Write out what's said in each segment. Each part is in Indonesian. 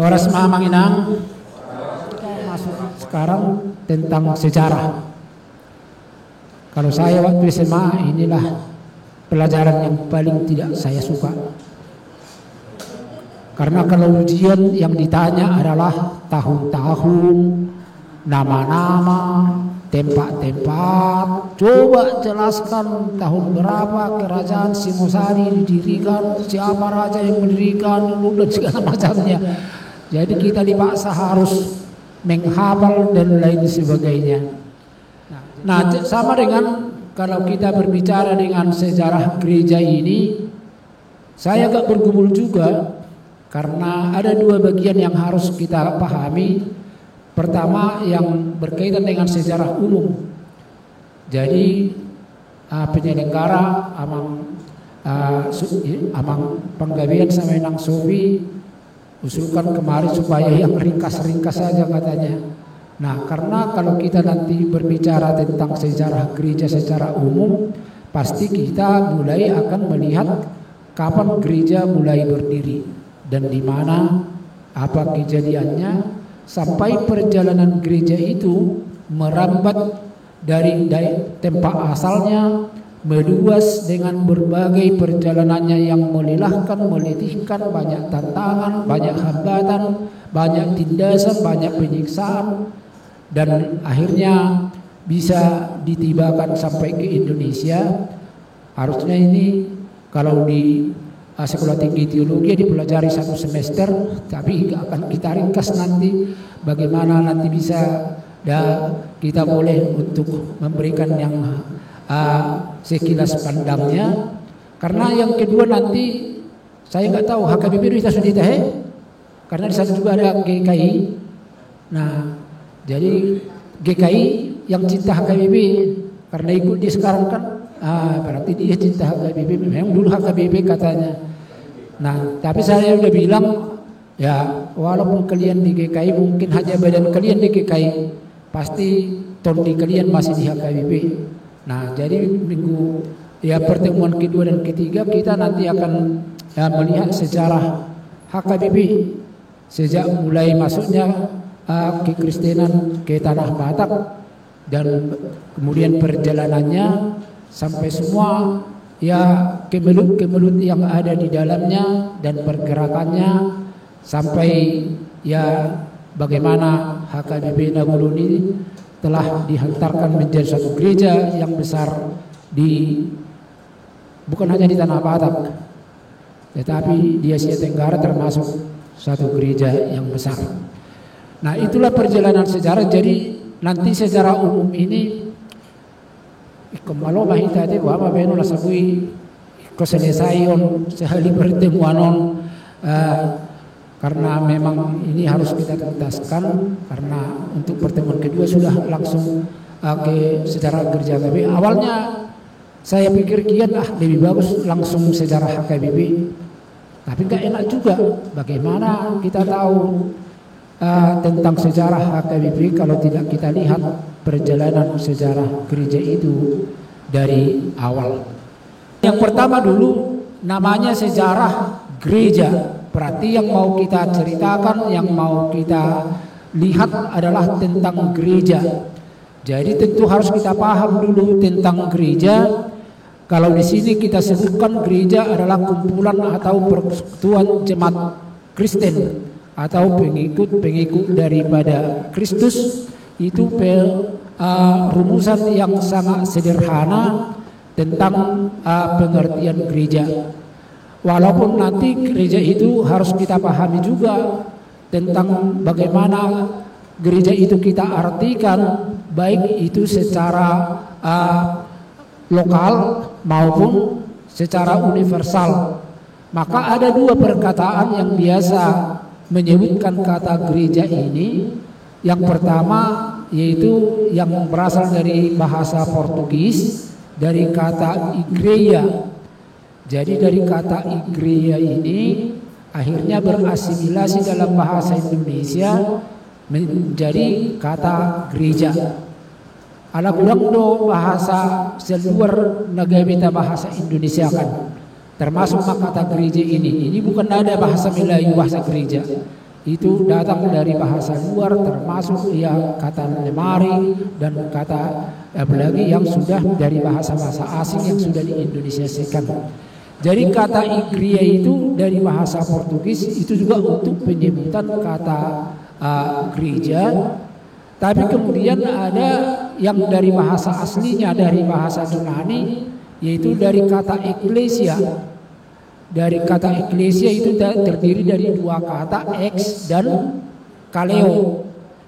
Horas Mahamanginang masuk sekarang tentang sejarah. Kalau saya waktu SMA, inilah pelajaran yang paling tidak saya suka. Karena kalau ujian yang ditanya adalah tahun-tahun, nama-nama, tempat-tempat. Coba jelaskan tahun berapa kerajaan Singosari didirikan, siapa raja yang mendirikan, dan segala macamnya. Jadi kita dipaksa harus menghafal dan lain sebagainya. Nah, sama dengan kalau kita berbicara dengan sejarah gereja ini, saya agak bergumul juga karena ada dua bagian yang harus kita pahami. Pertama yang berkaitan dengan sejarah umum. Jadi penyelenggara amang penggawean sama Nang Sofi usulkan kemarin supaya yang ringkas-ringkas saja katanya. Nah, karena kalau kita nanti berbicara tentang sejarah gereja secara umum, pasti kita mulai akan melihat kapan gereja mulai berdiri dan di mana, apa kejadiannya, sampai perjalanan gereja itu merambat dari tempat asalnya, meluas dengan berbagai perjalanannya yang melelahkan, meletihkan, banyak tantangan, banyak hambatan, banyak tindasan, banyak penyiksaan, dan akhirnya bisa ditibakan sampai ke Indonesia. Harusnya ini kalau di sekolah tinggi teologi dipelajari 1 semester, tapi akan kita ringkas nanti bagaimana nanti bisa kita boleh untuk memberikan yang sekilas pandangnya. Karena yang kedua nanti saya nggak tahu HKBP itu sudah ditahe, karena di sana juga ada GKI. Nah, jadi GKI yang cinta HKBP karena ikut dia sekarang kan, berarti dia cinta HKBP. Memang dulu HKBP katanya. Nah, tapi saya udah bilang ya, walaupun kalian di GKI mungkin hanya badan kalian di GKI, pasti tondi kalian masih di HKBP. Nah, jadi minggu pertemuan kedua dan ketiga kita nanti akan melihat sejarah HKBP sejak mulai masuknya kekristenan ke tanah Batak dan kemudian perjalanannya sampai semua kemelut-kemelut yang ada di dalamnya dan pergerakannya sampai bagaimana HKBP Nagoloni telah dihantarkan menjadi satu gereja yang besar bukan hanya di tanah Batak, tetapi di Asia Tenggara termasuk satu gereja yang besar. Nah, itulah perjalanan sejarah. Jadi nanti sejarah umum ini kemalo bahita de wama beno la sabui keselesayon sehali pertemuanon, karena memang ini harus kita tuntaskan karena untuk pertemuan kedua sudah langsung ke sejarah gereja HKBP. Awalnya saya pikir kian lebih bagus langsung sejarah HKBP, tapi nggak enak juga. Bagaimana kita tahu tentang sejarah HKBP kalau tidak kita lihat perjalanan sejarah gereja itu dari awal. Yang pertama dulu namanya sejarah gereja. Berarti yang mau kita ceritakan, yang mau kita lihat adalah tentang gereja. Jadi tentu harus kita paham dulu tentang gereja. Kalau di sini kita sebutkan gereja adalah kumpulan atau persekutuan jemaat Kristen atau pengikut-pengikut daripada Kristus. Itu rumusan yang sangat sederhana tentang pengertian gereja. Walaupun nanti gereja itu harus kita pahami juga tentang bagaimana gereja itu kita artikan, baik itu secara lokal maupun secara universal. Maka ada dua perkataan yang biasa menyebutkan kata gereja ini. Yang pertama yaitu yang berasal dari bahasa Portugis, dari kata igreja. Jadi dari kata igreja ini akhirnya berasimilasi dalam bahasa Indonesia menjadi kata gereja. Ala kurang do bahasa seluar negara kita bahasa Indonesia kan, termasuk kata gereja ini. Ini bukan ada bahasa Melayu bahasa gereja. itu datang dari bahasa luar, termasuk ya kata lemari dan kata apalagi yang sudah dari bahasa-bahasa asing yang sudah diindonesiasikan. Jadi kata igreja itu dari bahasa Portugis itu juga untuk penyebutan kata gereja. Tapi kemudian ada yang dari bahasa aslinya, dari bahasa Yunani, yaitu dari kata eklesia. Dari kata eklesia itu terdiri dari dua kata, ex dan kaleo.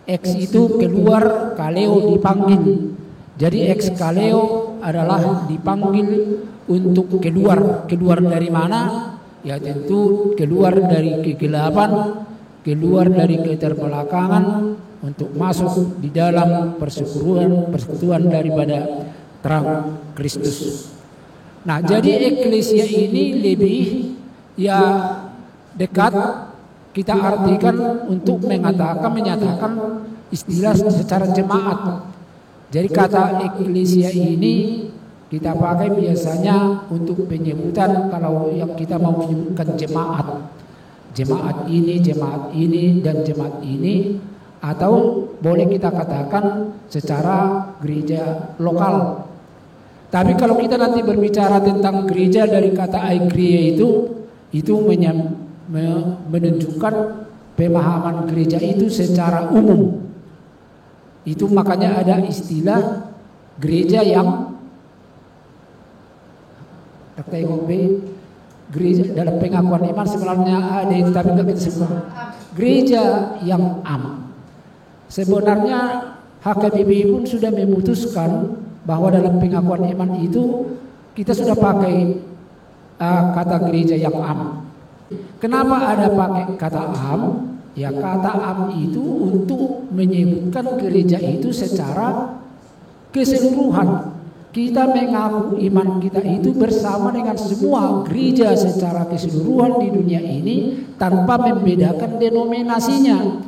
Ex itu keluar, kaleo dipanggil. Jadi ex kaleo adalah dipanggil untuk keluar. Keluar dari mana? Ya tentu keluar dari kegelapan, keluar dari keterbelakangan untuk masuk di dalam persekutuan daripada terang Kristus. Nah, jadi eklesia ini lebih ya dekat kita artikan untuk menyatakan istilah secara jemaat. Jadi kata eklesia ini kita pakai biasanya untuk penyebutan kalau yang kita mau menyebutkan jemaat. Jemaat ini dan jemaat ini, atau boleh kita katakan secara gereja lokal. Tapi kalau kita nanti berbicara tentang gereja dari kata igreja itu menunjukkan pemahaman gereja itu secara umum. Itu makanya ada istilah gereja yang gereja dalam pengakuan iman sebenarnya ada itu, tapi nggak kita sebut gereja yang am. Sebenarnya HKBP pun sudah memutuskan bahwa dalam pengakuan iman itu kita sudah pakai kata gereja yang am. Kenapa ada pakai kata am? Ya kata am itu untuk menyebutkan gereja itu secara keseluruhan. Kita mengaku iman kita itu bersama dengan semua gereja secara keseluruhan di dunia ini tanpa membedakan denominasinya,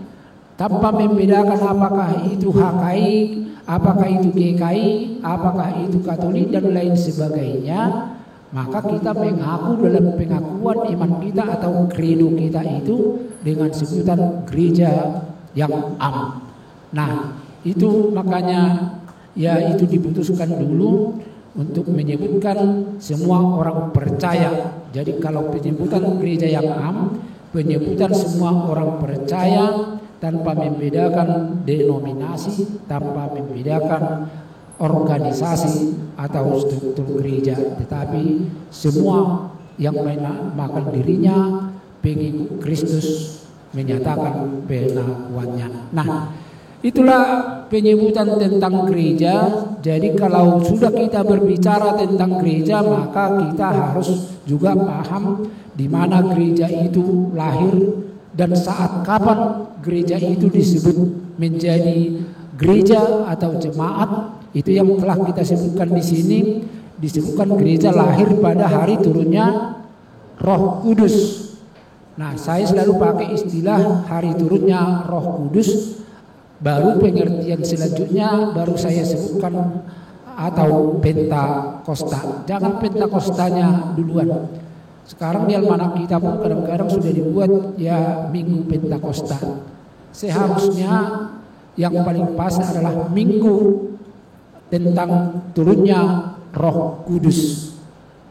tanpa membedakan apakah itu HKI, apakah itu GKI, apakah itu Katolik dan lain sebagainya. Maka kita mengaku dalam pengakuan iman kita atau credo kita itu dengan sebutan gereja yang am. Nah, itu makanya ya itu diputuskan dulu untuk menyebutkan semua orang percaya. Jadi kalau penyebutan gereja yang am, penyebutan semua orang percaya tanpa membedakan denominasi, tanpa membedakan organisasi atau struktur gereja, tetapi semua yang menamakan dirinya pengikut Kristus menyatakan pengakuannya. Nah, itulah penyebutan tentang gereja. Jadi kalau sudah kita berbicara tentang gereja, maka kita harus juga paham di mana gereja itu lahir dan saat kapan gereja itu disebut menjadi gereja atau jemaat. Itu yang telah kita sebutkan di sini. Disebutkan gereja lahir pada hari turunnya Roh Kudus. Nah, saya selalu pakai istilah hari turunnya Roh Kudus. Baru pengertian selanjutnya baru saya sebutkan atau Pentakosta. Jangan Pentakostanya duluan. Sekarang di almanak kita pun kadang-kadang sudah dibuat ya Minggu Pentakosta. Seharusnya yang paling pas adalah Minggu tentang turunnya Roh Kudus.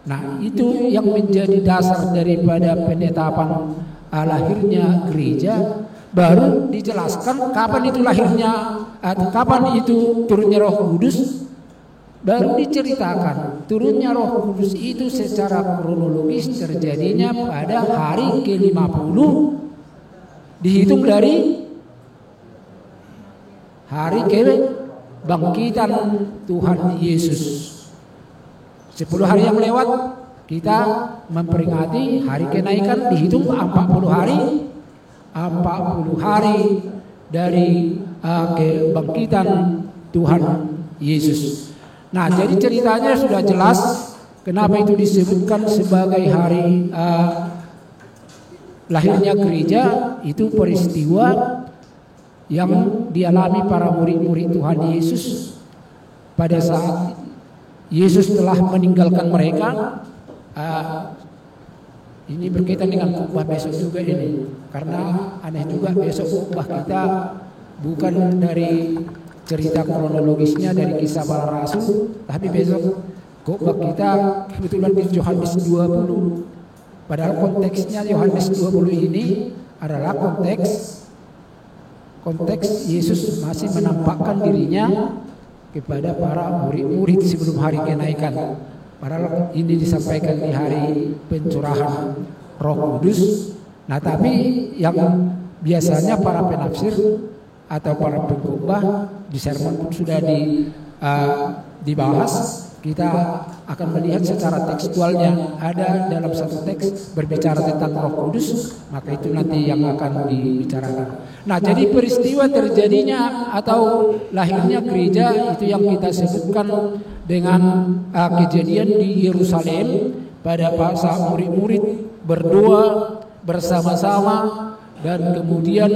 Nah, itu yang menjadi dasar daripada penetapan lahirnya gereja. Baru dijelaskan kapan itu lahirnya atau kapan itu turunnya Roh Kudus. Baru diceritakan turunnya Roh Kudus itu secara kronologis terjadinya pada hari ke-50 dihitung dari hari kebangkitan Tuhan Yesus. 10 hari yang lewat kita memperingati hari kenaikan, dihitung 40 hari. 40 hari dari kebangkitan Tuhan Yesus. Nah, jadi ceritanya sudah jelas kenapa itu disebutkan sebagai hari lahirnya gereja. Itu peristiwa yang dialami para murid-murid Tuhan Yesus pada saat Yesus telah meninggalkan mereka. Ini berkaitan dengan khotbah besok juga ini, karena aneh juga besok khotbah kita bukan dari cerita kronologisnya dari kisah para rasul, tapi besok khotbah kita kebetulan di Yohanes 20. Padahal konteksnya Yohanes 20 ini adalah konteks Yesus masih menampakkan dirinya kepada para murid-murid sebelum hari kenaikan. Padahal ini disampaikan di hari pencurahan Roh Kudus. Nah, tapi yang biasanya para penafsir atau para pengkhotbah di sermon pun sudah dibahas. Kita akan melihat secara tekstualnya, ada dalam satu teks berbicara tentang Roh Kudus, maka itu nanti yang akan dibicarakan. Nah, jadi peristiwa terjadinya atau lahirnya gereja itu yang kita sebutkan dengan kejadian di Yerusalem pada saat murid-murid berdoa bersama-sama, dan kemudian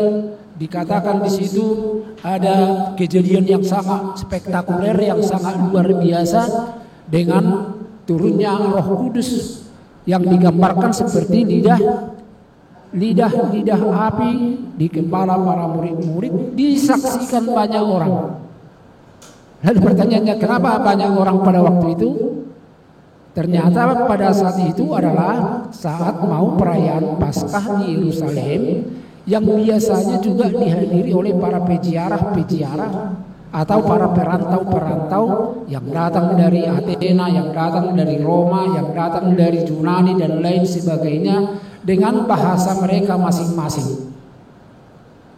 dikatakan di situ ada kejadian yang sangat spektakuler, yang sangat luar biasa dengan turunnya Roh Kudus yang digambarkan seperti lidah api di kepala para murid-murid, disaksikan banyak orang. Lalu pertanyaannya, kenapa banyak orang pada waktu itu? Ternyata pada saat itu adalah saat mau perayaan Paskah di Yerusalem, yang biasanya juga dihadiri oleh para peziarah atau para perantau-perantau yang datang dari Athena, yang datang dari Roma, yang datang dari Yunani dan lain sebagainya dengan bahasa mereka masing-masing.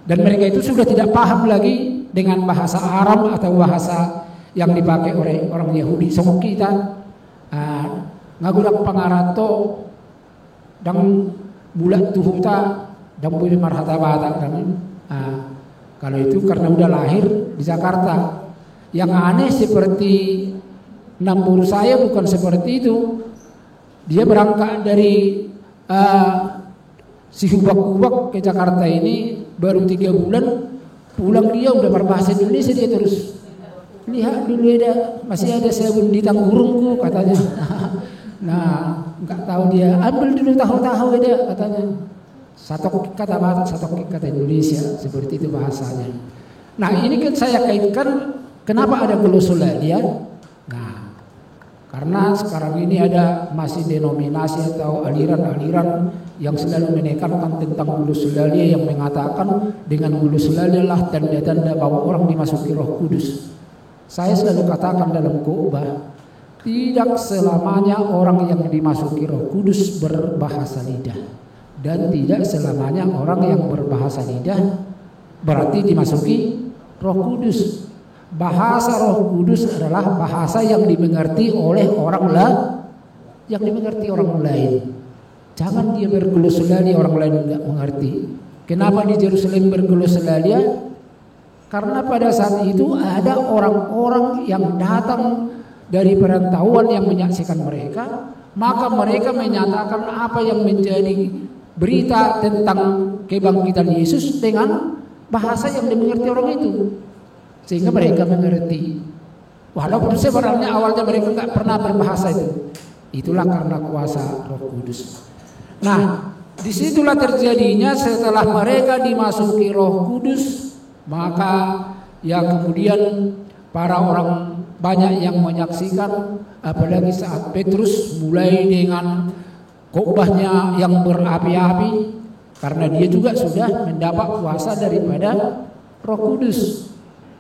Dan mereka itu sudah tidak paham lagi dengan bahasa Aram atau bahasa yang dipakai oleh orang Yahudi. Semua kita ngagudak pangarato dan bulat tuhuta dan bumi marhata batak dan kalau itu karena udah lahir di Jakarta. Yang aneh seperti nambur saya bukan seperti itu. Dia berangkat dari si hubak-hubak ke Jakarta ini baru 3 bulan, pulang dia udah berbahasa Indonesia dia terus. Lihat dulu masih ada sabun di tanggurungku katanya. Nah, nggak tahu dia ambil dulu tahu-tahu dia katanya. Satu kata Batak, satu kata Indonesia, seperti itu bahasanya. Nah, ini kan saya kaitkan kenapa ada glosolalia. Nah, karena sekarang ini ada masih denominasi atau aliran-aliran yang selalu menekankan tentang glosolalia, yang mengatakan dengan glosolalia lah tanda-tanda bahwa orang dimasuki Roh Kudus. Saya selalu katakan dalam khotbah, tidak selamanya orang yang dimasuki Roh Kudus berbahasa lidah. Dan tidak selamanya orang yang berbahasa lidah berarti dimasuki Roh Kudus. Bahasa Roh Kudus adalah bahasa yang dimengerti oleh orang lain. Jangan dia berglosolalia orang lain tidak mengerti. Kenapa di Yerusalem berglosolalia? Karena pada saat itu ada orang-orang yang datang dari perantauan yang menyaksikan mereka, maka mereka menyatakan apa yang menjadi berita tentang kebangkitan Yesus dengan bahasa yang dimengerti orang itu, sehingga mereka mengerti. Walaupun sebenarnya awalnya mereka nggak pernah berbahasa itu. Itulah karena kuasa Roh Kudus. Nah, disitulah terjadinya setelah mereka dimasuki Roh Kudus, maka ya kemudian para orang banyak yang menyaksikan, apalagi saat Petrus mulai dengan khotbahnya yang berapi-api, karena dia juga sudah mendapat kuasa daripada Roh Kudus.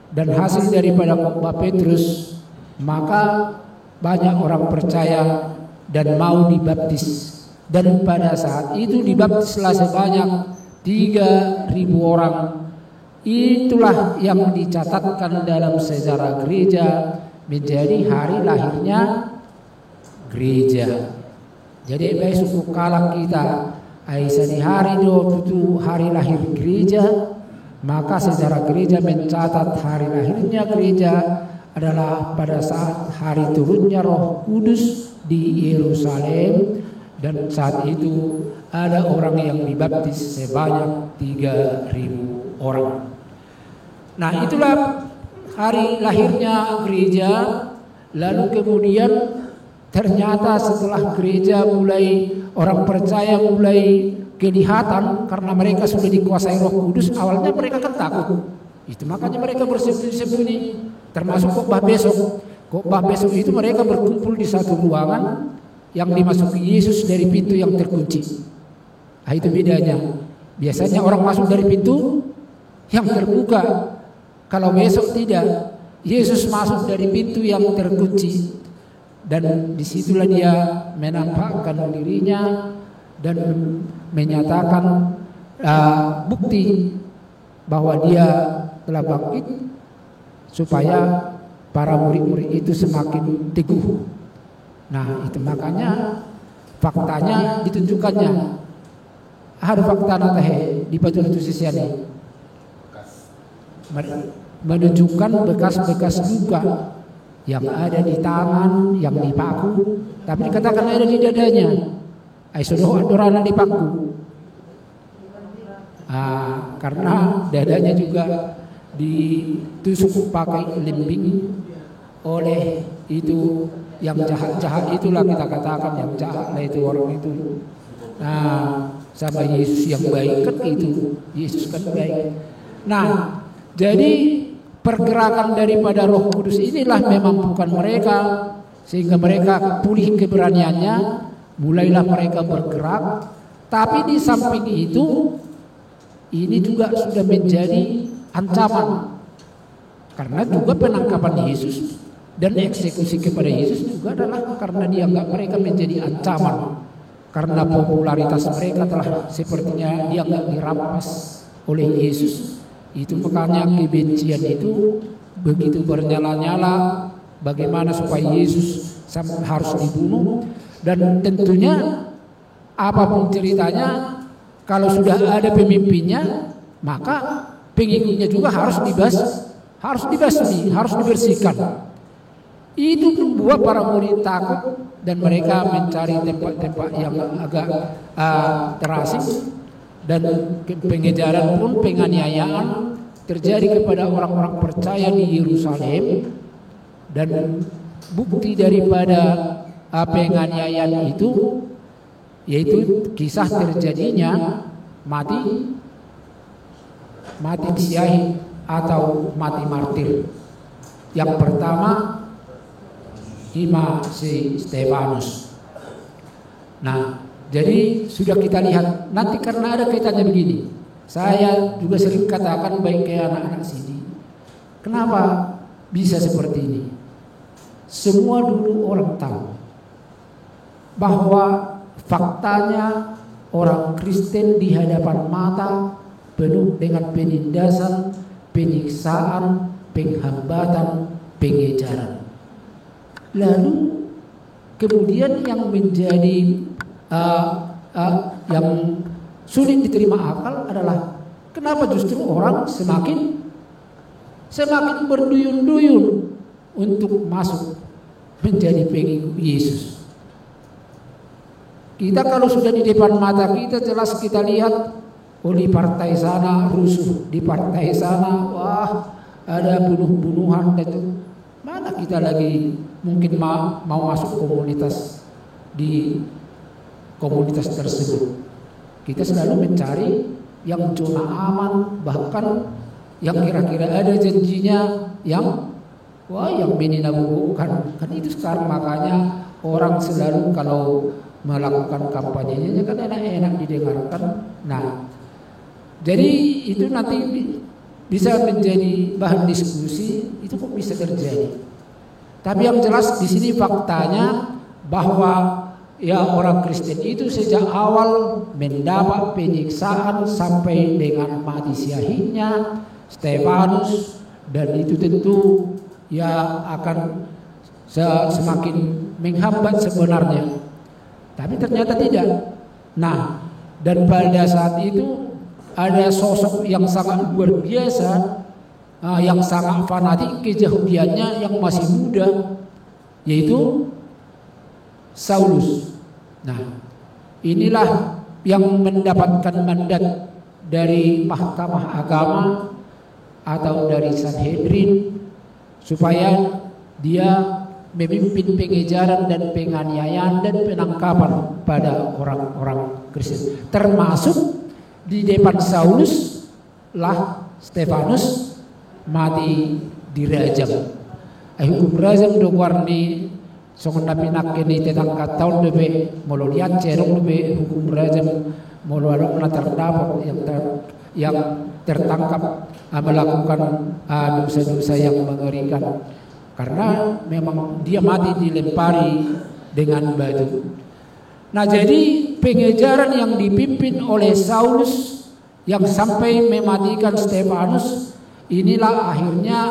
Dan hasil daripada khotbah Petrus, maka banyak orang percaya dan mau dibaptis. Dan pada saat itu dibaptislah sebanyak 3.000 orang. Itulah yang dicatatkan dalam sejarah gereja menjadi hari lahirnya gereja. Jadi besok kalau kita Aisyah di hari 27 hari lahir gereja, maka sejarah gereja mencatat hari lahirnya gereja adalah pada saat hari turunnya Roh Kudus di Yerusalem, dan saat itu ada orang yang dibaptis sebanyak 3.000 orang. Nah, itulah hari lahirnya gereja. Lalu kemudian ternyata setelah gereja mulai, orang percaya mulai kelihatan karena mereka sudah dikuasai Roh Kudus, awalnya mereka kan takut. Itu makanya mereka bersembunyi-sembunyi, termasuk khotbah besok. Khotbah besok itu mereka berkumpul di satu ruangan yang dimasuki Yesus dari pintu yang terkunci. Nah, itu bedanya. Biasanya orang masuk dari pintu yang terbuka. Kalau besok tidak, Yesus masuk dari pintu yang terkunci. Dan disitulah dia menampakkan dirinya dan menyatakan bukti bahwa dia telah bangkit, supaya para murid-murid itu semakin teguh. Nah, itu makanya faktanya ditunjukkannya. Ada fakta natahe di batu itu sisiane menunjukkan bekas-bekas luka yang ada di tangan, yang dipaku, tapi dikatakan ada di dadanya. Aisodoh adorana dipaku. Karena dadanya juga ditusuk pakai limbing oleh itu yang jahat-jahat itulah, kita katakan yang jahat lah itu orang itu. Nah, sama Yesus yang baik kan itu, Yesus kan baik. Nah, jadi pergerakan daripada Roh Kudus inilah memang bukan mereka, sehingga mereka pulih keberaniannya, mulailah mereka bergerak. Tapi di samping itu, ini juga sudah menjadi ancaman, karena juga penangkapan Yesus dan eksekusi kepada Yesus juga adalah karena dianggap mereka menjadi ancaman, karena popularitas mereka telah sepertinya dianggap dirampas oleh Yesus. Itu makanya kebencian itu begitu bernyala-nyala, bagaimana supaya Yesus harus dibunuh. Dan tentunya apapun ceritanya, kalau sudah ada pemimpinnya, maka pengikutnya juga harus dibasmi, harus dibersihkan. Itu membuat para murid takut dan mereka mencari tempat-tempat yang agak terasing, dan pengejaran pun, penganiayaan terjadi kepada orang-orang percaya di Yerusalem. Dan bukti daripada penganiayaan itu yaitu kisah terjadinya mati syahid atau mati martir. Yang pertama Ima si Stefanus. Nah, jadi sudah kita lihat nanti, karena ada kaitannya begini. Saya juga sering katakan baik ke anak-anak sini, kenapa bisa seperti ini? Semua dulu orang tahu bahwa faktanya orang Kristen di hadapan mata penuh dengan penindasan, penyiksaan, penghambatan, pengejaran. Lalu kemudian yang menjadi yang sulit diterima akal adalah kenapa justru orang semakin berduyun-duyun untuk masuk menjadi pengikut Yesus. Kita kalau sudah di depan mata kita jelas kita lihat, di partai sana rusuh, di partai sana wah ada bunuh-bunuhan, dan mana kita lagi mungkin mau masuk komunitas tersebut. Kita selalu mencari yang zona aman, bahkan yang kira-kira ada janjinya yang meninabukan. Kan itu sekarang makanya orang selalu kalau melakukan kampanyenya kan enak-enak didengarkan. Nah, jadi itu nanti bisa menjadi bahan diskusi, itu kok bisa terjadi. Tapi yang jelas di sini faktanya bahwa ya orang Kristen itu sejak awal mendapat penyiksaan sampai dengan mati syahidnya Stefanus, dan itu tentu ya akan semakin menghambat sebenarnya. Tapi ternyata tidak. Nah, dan pada saat itu ada sosok yang sangat luar biasa, yang sangat fanatik keyahudiannya yang masih muda, yaitu Saulus. Nah, inilah yang mendapatkan mandat dari Mahkamah Agama atau dari Sanhedrin supaya dia memimpin pengejaran dan penganiayaan dan penangkapan pada orang-orang Kristen. Termasuk di depan Saulus lah Stefanus mati dirajam. Hukum rajam do warni songon napinak ini tetangga tahun lebih molo lihat cerong lebih hukum rajam molo alokna terdapat yang tertangkap melakukan dosa-dosa yang mengerikan, karena memang dia mati dilempari dengan batu. Nah, jadi pengejaran yang dipimpin oleh Saulus yang sampai mematikan Stefanus inilah akhirnya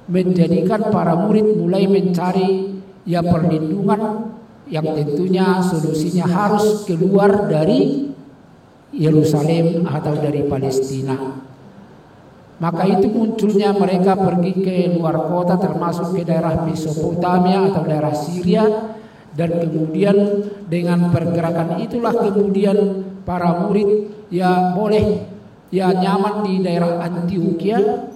menjadikan para murid mulai mencari perlindungan yang tentunya solusinya harus keluar dari Yerusalem atau dari Palestina. Maka itu munculnya mereka pergi ke luar kota, termasuk ke daerah Mesopotamia atau daerah Syria, dan kemudian dengan pergerakan itulah kemudian para murid boleh nyaman di daerah Antioquia,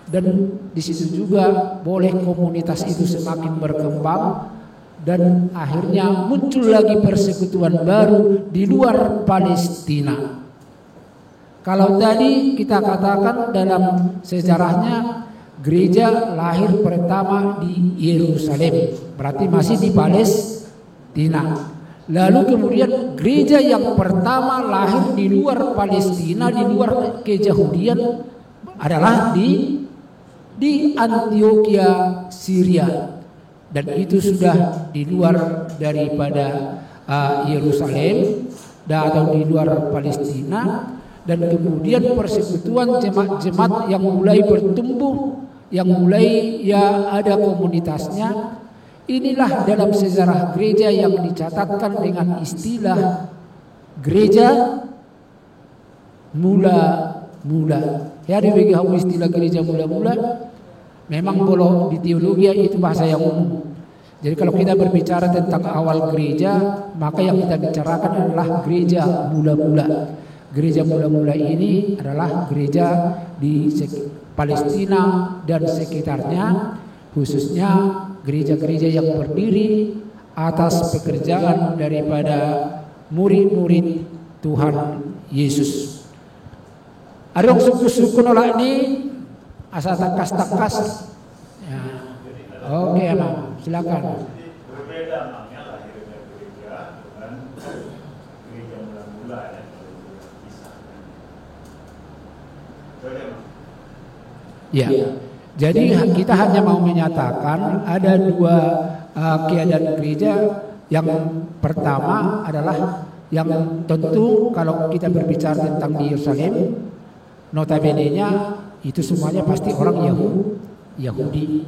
dan di situ juga boleh komunitas itu semakin berkembang, dan akhirnya muncul lagi persekutuan baru di luar Palestina. Kalau tadi kita katakan dalam sejarahnya gereja lahir pertama di Yerusalem, berarti masih di Palestina. Lalu kemudian gereja yang pertama lahir di luar Palestina, di luar keyahudian adalah di Antioquia, Syria, dan itu sudah di luar daripada Yerusalem atau di luar Palestina. Dan kemudian persekutuan jemaat-jemaat yang mulai bertumbuh, yang mulai ada komunitasnya, inilah dalam sejarah gereja yang dicatatkan dengan istilah gereja mula-mula. Ya, dibagi istilah gereja mula-mula. Memang kalau di teologi itu bahasa yang umum. Jadi kalau kita berbicara tentang awal gereja, maka yang kita bicarakan adalah gereja mula-mula. Gereja mula-mula ini adalah gereja di Palestina dan sekitarnya, khususnya gereja-gereja yang berdiri atas pekerjaan daripada murid-murid Tuhan Yesus. Adong suku-suku nolak ini asal takas-takas. Ya. Oke, Emang, silakan. Berbeda namanya lahirnya gereja dengan gereja mula-mula ya. Ya, jadi kita hanya mau menyatakan ada dua keadaan gereja. Yang pertama adalah yang tentu kalau kita berbicara tentang di Yerusalem, notabene-nya itu semuanya pasti orang Yahudi.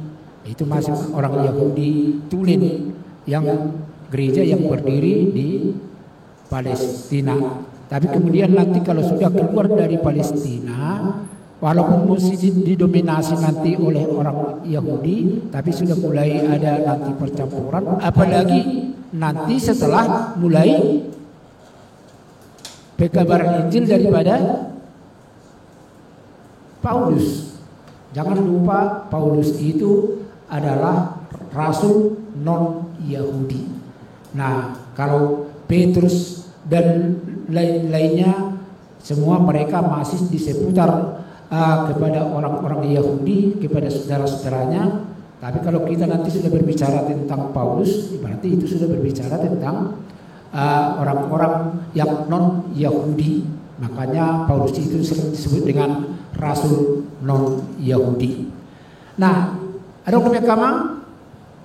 Itu masih orang Yahudi tulen, yang gereja yang berdiri di Palestina. Tapi kemudian nanti kalau sudah keluar dari Palestina, walaupun masih didominasi nanti oleh orang Yahudi, tapi sudah mulai ada nanti percampuran, apalagi nanti setelah mulai pekabaran Injil daripada Paulus. Jangan lupa Paulus itu adalah rasul non-Yahudi. Nah, kalau Petrus dan lain-lainnya semua mereka masih di seputar kepada orang-orang Yahudi, kepada saudara-saudaranya. Tapi kalau kita nanti sudah berbicara tentang Paulus, berarti itu sudah berbicara tentang orang-orang yang non-Yahudi. Makanya Paulus itu sering disebut dengan rasul non-Yahudi. Nah, ada yang kamang?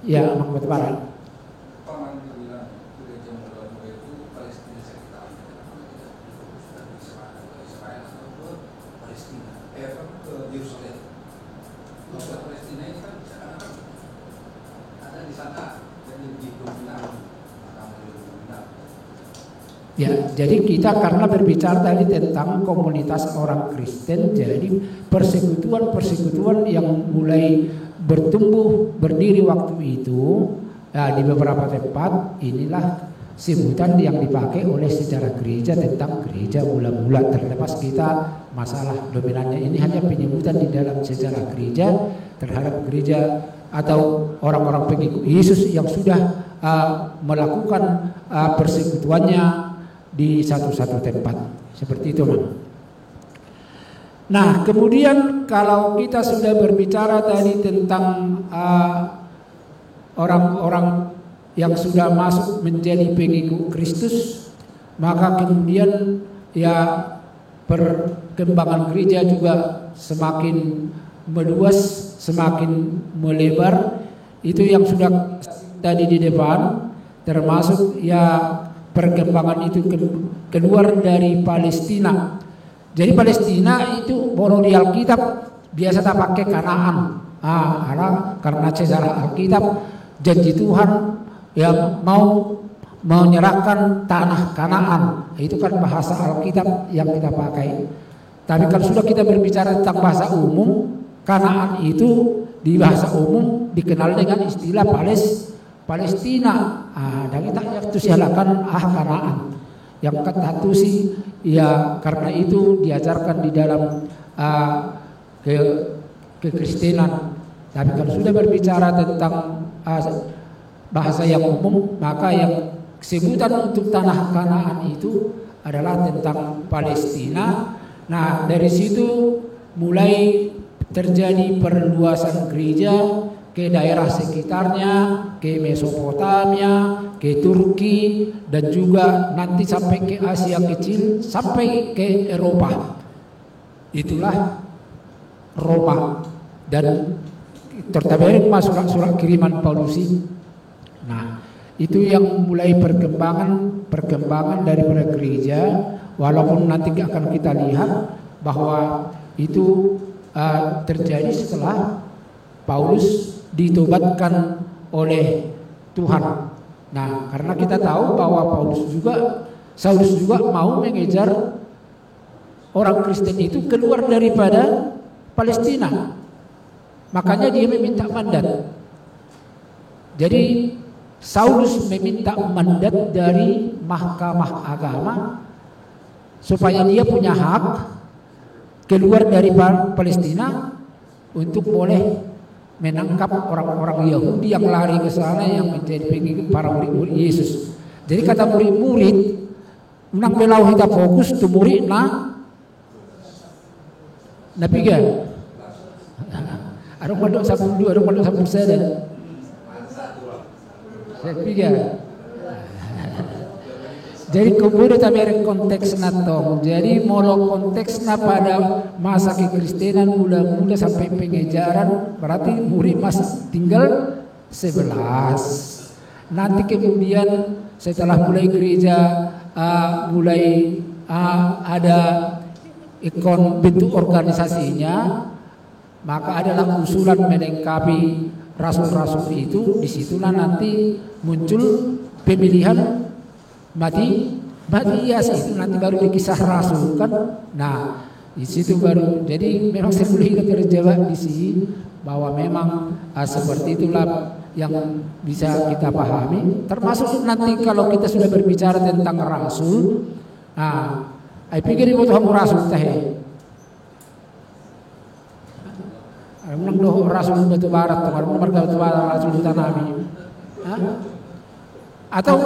Ya, Mang Barat. Ya, jadi kita karena berbicara tadi tentang komunitas orang Kristen, jadi persekutuan yang mulai bertumbuh berdiri waktu itu di beberapa tempat, inilah sebutan yang dipakai oleh sejarah gereja tentang gereja mula-mula. Terlepas kita masalah dominannya, ini hanya penyebutan di dalam sejarah gereja terhadap gereja atau orang-orang pengikut Yesus yang sudah melakukan persekutuannya di satu-satu tempat. Seperti itu, Bang. Nah, kemudian kalau kita sudah berbicara tadi tentang orang-orang yang sudah masuk menjadi pengikut Kristus, maka kemudian ya perkembangan gereja juga semakin meluas, semakin melebar. Itu yang sudah tadi di depan, termasuk ya perkembangan itu keluar dari Palestina. Jadi Palestina itu kalau di Alkitab biasa tak pakai Kanaan. Karena sejarah Alkitab janji Tuhan yang mau menyerahkan tanah Kanaan. Itu kan bahasa Alkitab yang kita pakai. Tapi kalau sudah kita berbicara tentang bahasa umum, Kanaan itu di bahasa umum dikenal dengan istilah Palestina. Dan kita itu silakan Kanaan. Yang satu sih ya karena itu diajarkan di dalam kekristenan. Tapi kalau sudah berbicara tentang bahasa yang umum, maka yang sebutan untuk tanah Kanaan itu adalah tentang Palestina. Nah, dari situ mulai terjadi perluasan gereja ke daerah sekitarnya, ke Mesopotamia, ke Turki, dan juga nanti sampai ke Asia Kecil, sampai ke Eropa. Itulah Roma, dan terutama surat-surat kiriman Paulusi. Nah, itu yang mulai perkembangan daripada gereja, walaupun nanti akan kita lihat bahwa itu terjadi setelah Paulus ditobatkan oleh Tuhan. Nah, karena kita tahu bahwa Saulus juga mau mengejar orang Kristen itu keluar daripada Palestina. Makanya dia meminta mandat. Jadi Saulus meminta mandat dari Mahkamah Agama supaya dia punya hak keluar dari Palestina untuk boleh menangkap orang-orang Yahudi yang lari ke sana yang menjadi pengikut para murid-murid Yesus. Jadi kata murid-murid, nang belau kita fokus tu murid na piga. Ada pondok 12, ada pondok 11. Saya piga. Jadi kemudian tapi konteksnya toh. Jadi molo konteksnya pada masa kekristenan mula-mula sampai pengejaran, berarti murid masih tinggal 11. Nanti kemudian setelah mulai gereja mulai ada bentuk organisasinya, maka adalah usulan melengkapi rasul-rasul itu. Disitulah nanti muncul pemilihan Matias itu nanti baru dikisah rasul kan. Nah, di situ baru jadi memang sebelum kita terjebak di sini bahwa memang seperti itulah yang bisa kita pahami. Termasuk nanti kalau kita sudah berbicara tentang rasul, saya pikir itu kamu rasul teh. Menang doh rasul batu barat, teman marga batu barat rasul hutan nabi. Atau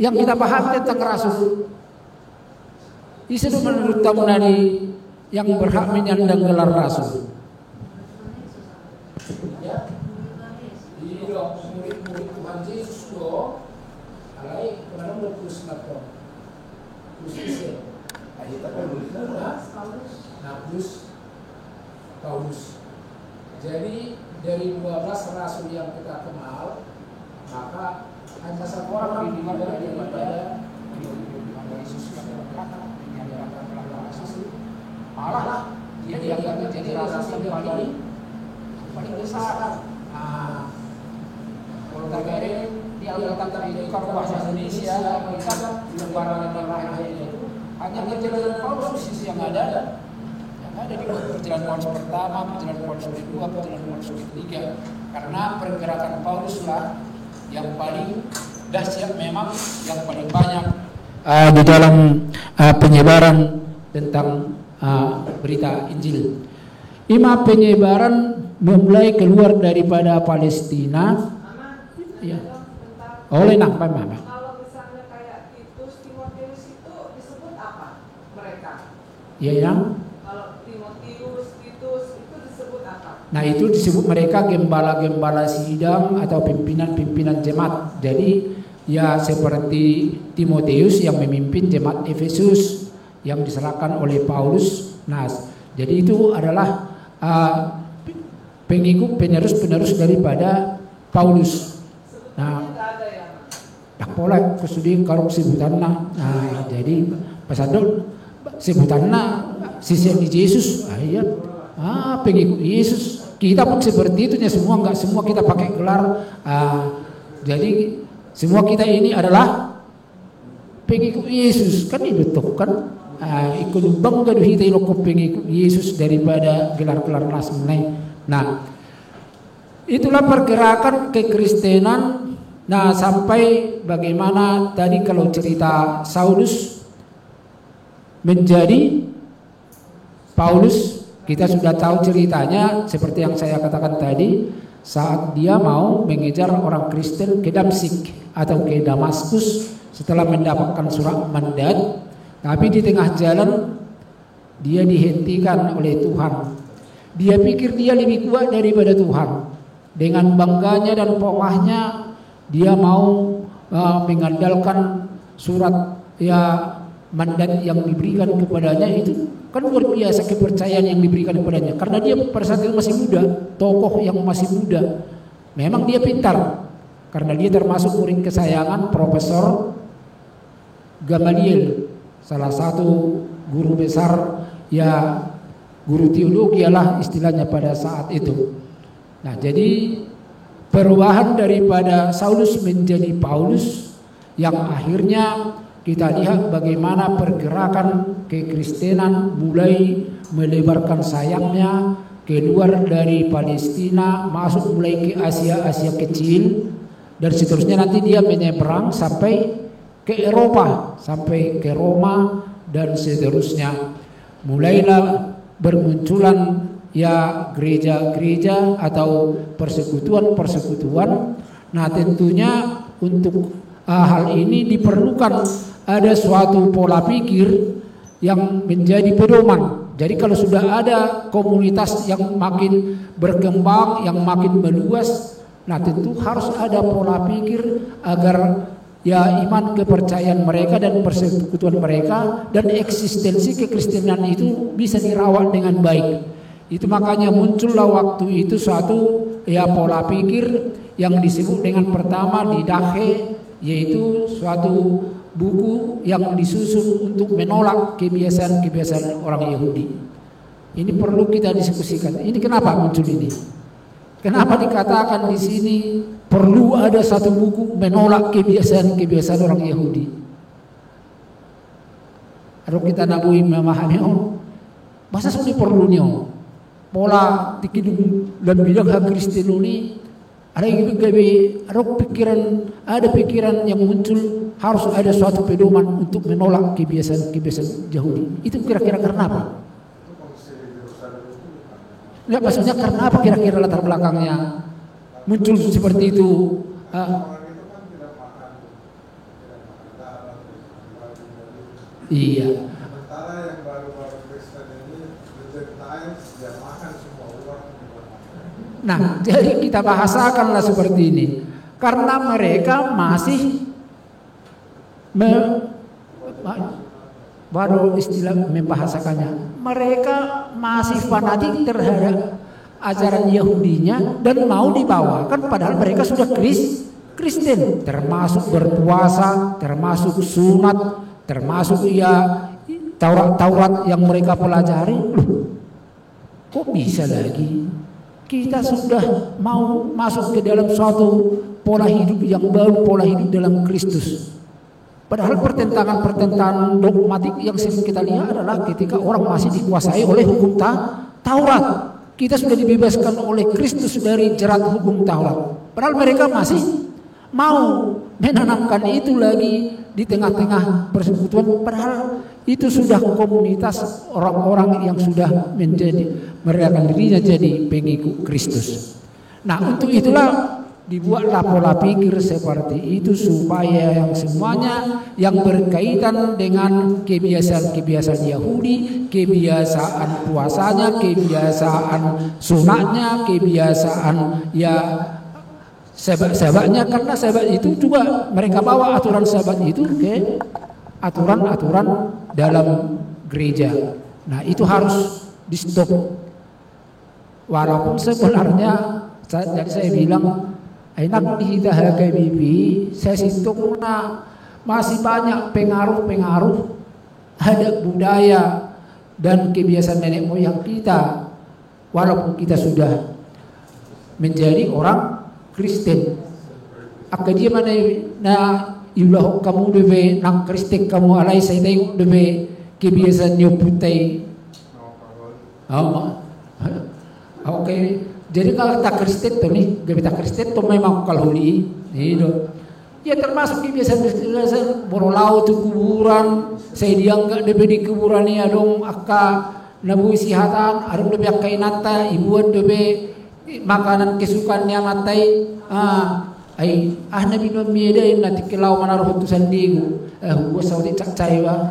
yang kita paham tentang rasul, itu menurut kamu dari yang berhak menyandang gelar rasul. Ya, ini dong murid-murid Tuhan Yesus dong. Alai kemana berkus nato? Khususnya, ayo kita Paulus. Jadi dari 12 rasul yang kita kenal, maka hanya satu orang di mana daripada Yesus malah dia yang menjadi rasul yang paling besar. Kalau kagak di Alkitab itu kalau bahasa Indonesia kita lembaran itu hanya perjalanan Paulus yang ada di perjalanan Paulus pertama, perjalanan Paulus kedua, perjalanan Paulus ketiga. Karena pergerakan Paulus lah yang paling dahsyat, memang yang paling banyak di dalam penyebaran tentang berita Injil. Penyebaran memulai keluar daripada Palestina. Ya. Oleh nampak mama. Kalau misalnya kayak Titus, Timotius itu disebut apa mereka? Ya yang. Kalau Timotius, Titus itu disebut apa? Nah itu disebut mereka gembala-gembala sidang atau pimpinan-pimpinan jemaat. Jadi ya seperti Timotius yang memimpin jemaat Efesus yang diserahkan oleh Paulus. Nah jadi itu adalah pengikut penerus daripada Paulus. Nah, tak pola kesudi kalau sebutannya. Nah, jadi pasadol sebutannya sisian di Yesus. Iya. Pengikut Yesus. Kita pun seperti itu ya, semua enggak semua kita pakai gelar. Jadi semua kita ini adalah pengikut Yesus. Kan itu betul kan? Ikut bangga kita iloko pengikut Yesus daripada gelar-gelar nasmai. Nah, itulah pergerakan kekristenan. Nah, sampai bagaimana tadi kalau cerita Saulus menjadi Paulus, kita sudah tahu ceritanya seperti yang saya katakan tadi, saat dia mau mengejar orang Kristen ke Damsyik atau ke Damaskus setelah mendapatkan surat mandat, tapi di tengah jalan dia dihentikan oleh Tuhan. Dia pikir dia lebih kuat daripada Tuhan. Dengan bangganya dan pokoknya dia mau mengandalkan surat mandat yang diberikan kepadanya. Itu kan luar biasa kepercayaan yang diberikan kepadanya. Karena dia pada saat itu masih muda, tokoh yang masih muda. Memang dia pintar. Karena dia termasuk murid kesayangan Profesor Gamaliel, salah satu guru besar guru teologi lah istilahnya pada saat itu. Nah, jadi perubahan daripada Saulus menjadi Paulus yang akhirnya kita lihat bagaimana pergerakan kekristenan mulai melebarkan sayapnya keluar dari Palestina, masuk mulai ke Asia kecil, dan seterusnya nanti dia menyeberang sampai ke Eropa, sampai ke Roma dan seterusnya. Mulailah bermunculan gereja-gereja atau persekutuan-persekutuan. Nah, tentunya untuk hal ini diperlukan ada suatu pola pikir yang menjadi pedoman. Jadi kalau sudah ada komunitas yang makin berkembang, yang makin meluas, nah tentu harus ada pola pikir agar iman kepercayaan mereka dan persekutuan mereka dan eksistensi kekristenan itu bisa dirawat dengan baik. Itu makanya muncullah waktu itu suatu pola pikir yang disebut dengan pertama Didache, yaitu suatu buku yang disusun untuk menolak kebiasaan-kebiasaan orang Yahudi. Ini perlu kita diskusikan. Ini kenapa muncul ini? Kenapa dikatakan di sini perlu ada satu buku menolak kebiasaan-kebiasaan orang Yahudi? Kalau kita nabui memahami masa sudah perlunya pola tikidung dan bidang hak Kristen ini ada pikiran yang muncul harus ada suatu pedoman untuk menolak kebiasaan-kebiasaan Yahudi. Itu kira-kira karena apa? Enggak, maksudnya karena apa kira-kira latar belakangnya muncul seperti itu? Iya. Nah, jadi kita bahasakanlah seperti ini. Karena mereka masih baru istilah membahasakannya. Mereka masih fanatik terhadap ajaran Yahudinya dan mau dibawakan padahal mereka sudah Kristen, termasuk berpuasa, termasuk sunat, termasuk Taurat yang mereka pelajari. Kok bisa lagi? Kita sudah mau masuk ke dalam suatu pola hidup yang baru, pola hidup dalam Kristus. Padahal pertentangan dogmatik yang sering kita lihat adalah ketika orang masih dikuasai oleh hukum Taurat. Kita sudah dibebaskan oleh Kristus dari jerat hukum Taurat. Padahal mereka masih mau menanamkan itu lagi di tengah-tengah persekutuan. Padahal itu sudah komunitas orang-orang yang sudah merelakan dirinya jadi pengikut Kristus. Nah, untuk itulah dibuatlah pola pikir seperti itu supaya yang semuanya yang berkaitan dengan kebiasaan-kebiasaan Yahudi, kebiasaan puasanya, kebiasaan sunatnya, kebiasaan ya sahabat-sahabatnya, karena sahabat itu juga mereka bawa aturan sahabat itu ke aturan-aturan dalam gereja. Nah, itu harus di stop. Walaupun sebenarnya saya bilang enak dihidahlah ke bibi, saya situ masih banyak pengaruh-pengaruh ada budaya dan kebiasaan nenek moyang kita, walaupun kita sudah menjadi orang Kristen. Akka dia mana na iulah kamu debe nang Kristen kamu alai saya tengok debe kebiasaan nyo putih. Oke. Jadi kalau tak Kristen tuh nih, kita Kristen tuh memang kalhuli, itu. Ya termasuk kebiasaan borolau tuh kuburan, saya dianggap di kuburan ini adong akka nabu isihatan, adong lebih akka inata, ibuan debe makanan kesukaannya matai, nabi nomeda nanti kelau manaruh tu sandigu, gua saudi cak caiwa,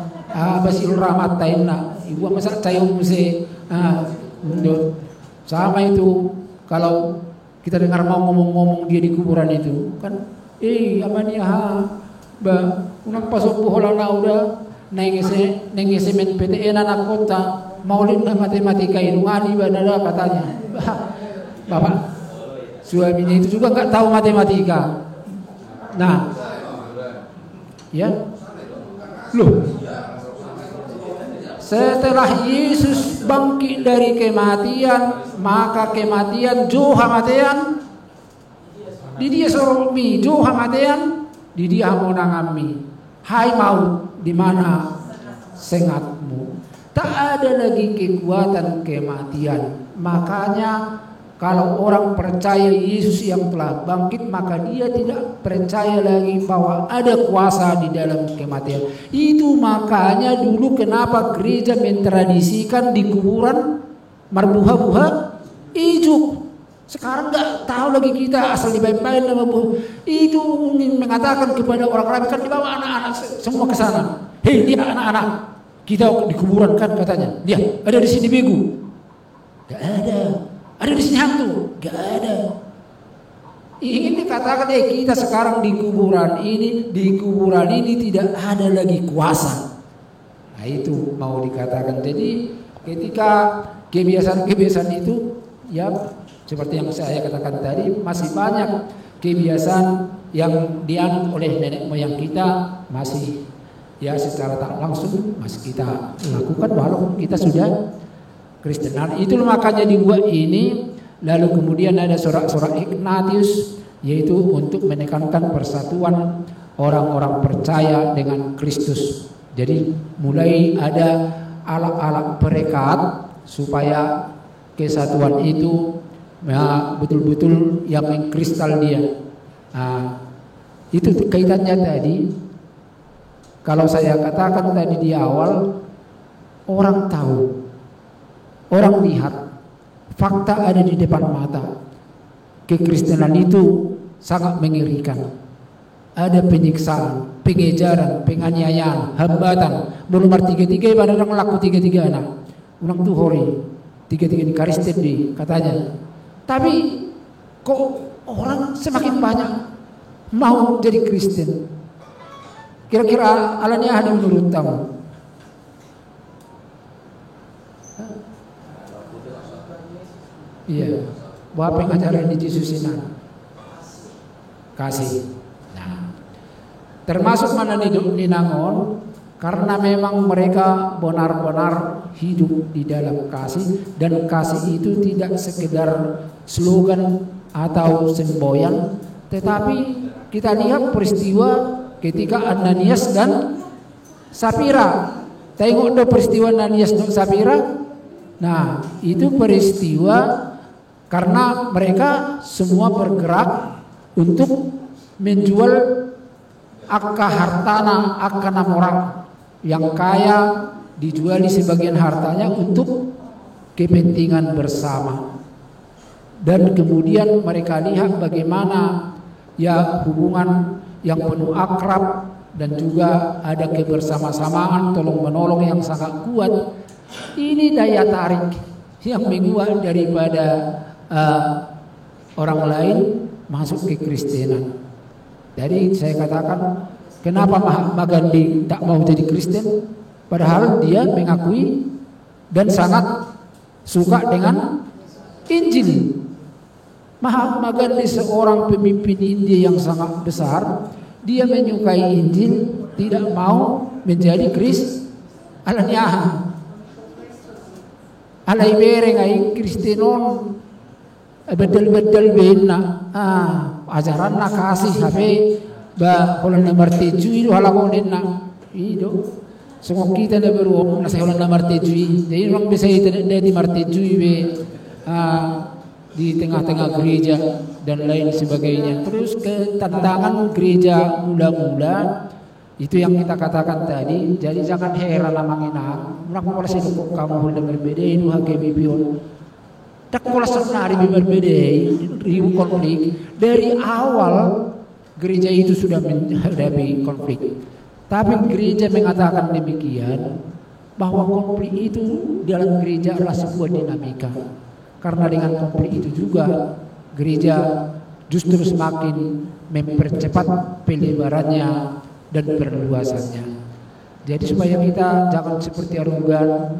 basil ramatai na, ibu masak caiwa muse, sama itu. Kalau kita dengar mau ngomong-ngomong dia di kuburan itu kan, amani unang pasok buholang na udah nengese men PTN anak kota maulid na matematika inungani banada katanya. Bapak suaminya itu juga nggak tahu matematika. Nah, ya, loh. Setelah Yesus bangkit dari kematian, maka kematian jauh hamatian di dia sormi jauh hamatian di dia monangami. Hai maut, di mana sengatmu? Tak ada lagi kekuatan kematian. Makanya kalau orang percaya Yesus yang telah bangkit, maka dia tidak percaya lagi bahwa ada kuasa di dalam kematian. Itu makanya dulu kenapa gereja mentradisikan di kuburan marbuha-buha ijuk. Sekarang nggak tahu lagi kita asal dibaik-baik nama buah. Itu ingin mengatakan kepada orang-orang, kan dibawa anak-anak semua ke sana. Hei, lihat anak-anak, kita di kuburan kan katanya. Dia ada di sini begu. Gak ada. Ada di sini hantu? Gak ada. Ingin dikatakan kita sekarang di kuburan ini tidak ada lagi kuasa. Nah, itu mau dikatakan. Jadi ketika kebiasaan-kebiasaan itu ya seperti yang saya katakan tadi, masih banyak kebiasaan yang dianut oleh nenek moyang kita masih ya secara tak langsung masih kita lakukan walaupun kita sudah Kristen. Nah, itu makanya dibuat ini. Lalu kemudian ada sorak-sorak Ignatius, yaitu untuk menekankan persatuan orang-orang percaya dengan Kristus. Jadi mulai ada alat-alat perekat supaya kesatuan itu ya, betul-betul yang mengkristal dia. Nah, itu kaitannya tadi. Kalau saya katakan tadi di awal, orang tahu. Orang lihat, fakta ada di depan mata. Kekristenan itu sangat mengerikan. Ada penyiksaan, pengejaran, penganiayaan, hambatan. Belum tiga-tiga pada orang laku tiga-tiga anak. Orang tuh hori, tiga-tiga di Kristen di katanya. Tapi kok orang semakin banyak mau jadi Kristen? Kira-kira alanya ada menurut kamu? Iya, buat pengajaran di Jesusinan kasih. Nah, termasuk mana di Nangon, karena memang mereka benar-benar hidup di dalam kasih, dan kasih itu tidak sekedar slogan atau semboyan, tetapi kita lihat peristiwa ketika Ananias dan Sapira. Tengok do peristiwa Ananias dan Sapira. Nah, itu peristiwa karena mereka semua bergerak untuk menjual akka hartana, akka orang. yang kaya dijuali sebagian hartanya untuk kepentingan bersama. Dan kemudian mereka lihat bagaimana ya hubungan yang penuh akrab dan juga ada kebersama-samaan tolong menolong yang sangat kuat. Ini daya tarik yang menguat daripada orang lain masuk ke Kristenan. Jadi saya katakan, kenapa Mahatma Gandhi tak mau jadi Kristen? Padahal dia mengakui dan sangat suka dengan Injil. Mahatma Gandhi seorang pemimpin India yang sangat besar. Dia menyukai Injil, tidak mau menjadi Kristenan. Alai bereng ai Kristenon bedel-bedel bena ajaran nak kasih hape ba holan nomor 7 itu halako denna itu semua kita na beru na sa holan nomor 7 jadi orang bisa itu di nomor 7 be di tengah-tengah gereja dan lain sebagainya. Terus ketantangan gereja mula-mula itu yang kita katakan tadi. Jadi jangan heran namangina nak pola seduk kamu holan berbeda itu hakebipion tak pola senari berbeda ribu konflik. Dari awal gereja itu sudah menghadapi konflik, tapi gereja mengatakan demikian bahwa konflik itu dalam gereja adalah sebuah dinamika. Karena dengan konflik itu juga gereja justru semakin mempercepat pelebarannya dan perluasannya. Jadi supaya kita jangan seperti arogan,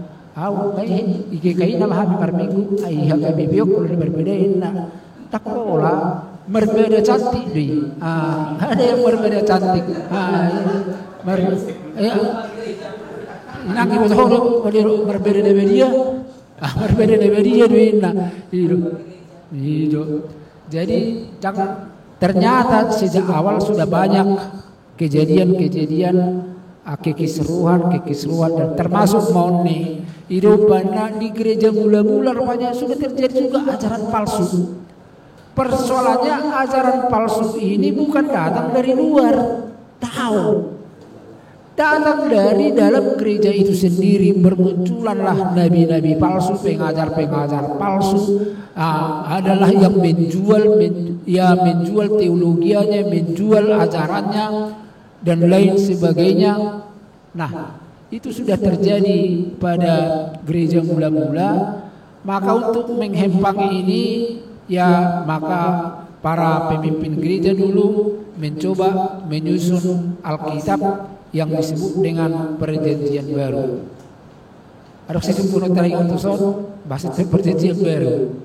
ikai nama habis perminggu, kami biok kalau berbeda tak pola berbeda cantik deh. Ada yang berbeda cantik. Nak ibu tahu berbeda dari dia. Berbeda dari dia itu. Jadi ternyata sejak awal sudah banyak kejadian-kejadian kekisruhan dan termasuk Mauni itu banyak di gereja mula-mula rupanya sudah terjadi juga ajaran palsu. Persoalannya ajaran palsu ini bukan datang dari luar, datang dari dalam gereja itu sendiri. Bermunculanlah nabi-nabi palsu, pengajar-pengajar palsu, adalah yang menjual teologianya, menjual ajarannya dan lain sebagainya. Nah, itu sudah terjadi pada gereja mula-mula. Maka untuk menghempang ini ya maka para pemimpin gereja dulu mencoba menyusun Alkitab yang disebut dengan Perjanjian Baru. Ada sesungguhnya tadi untuk bahasa Perjanjian Baru.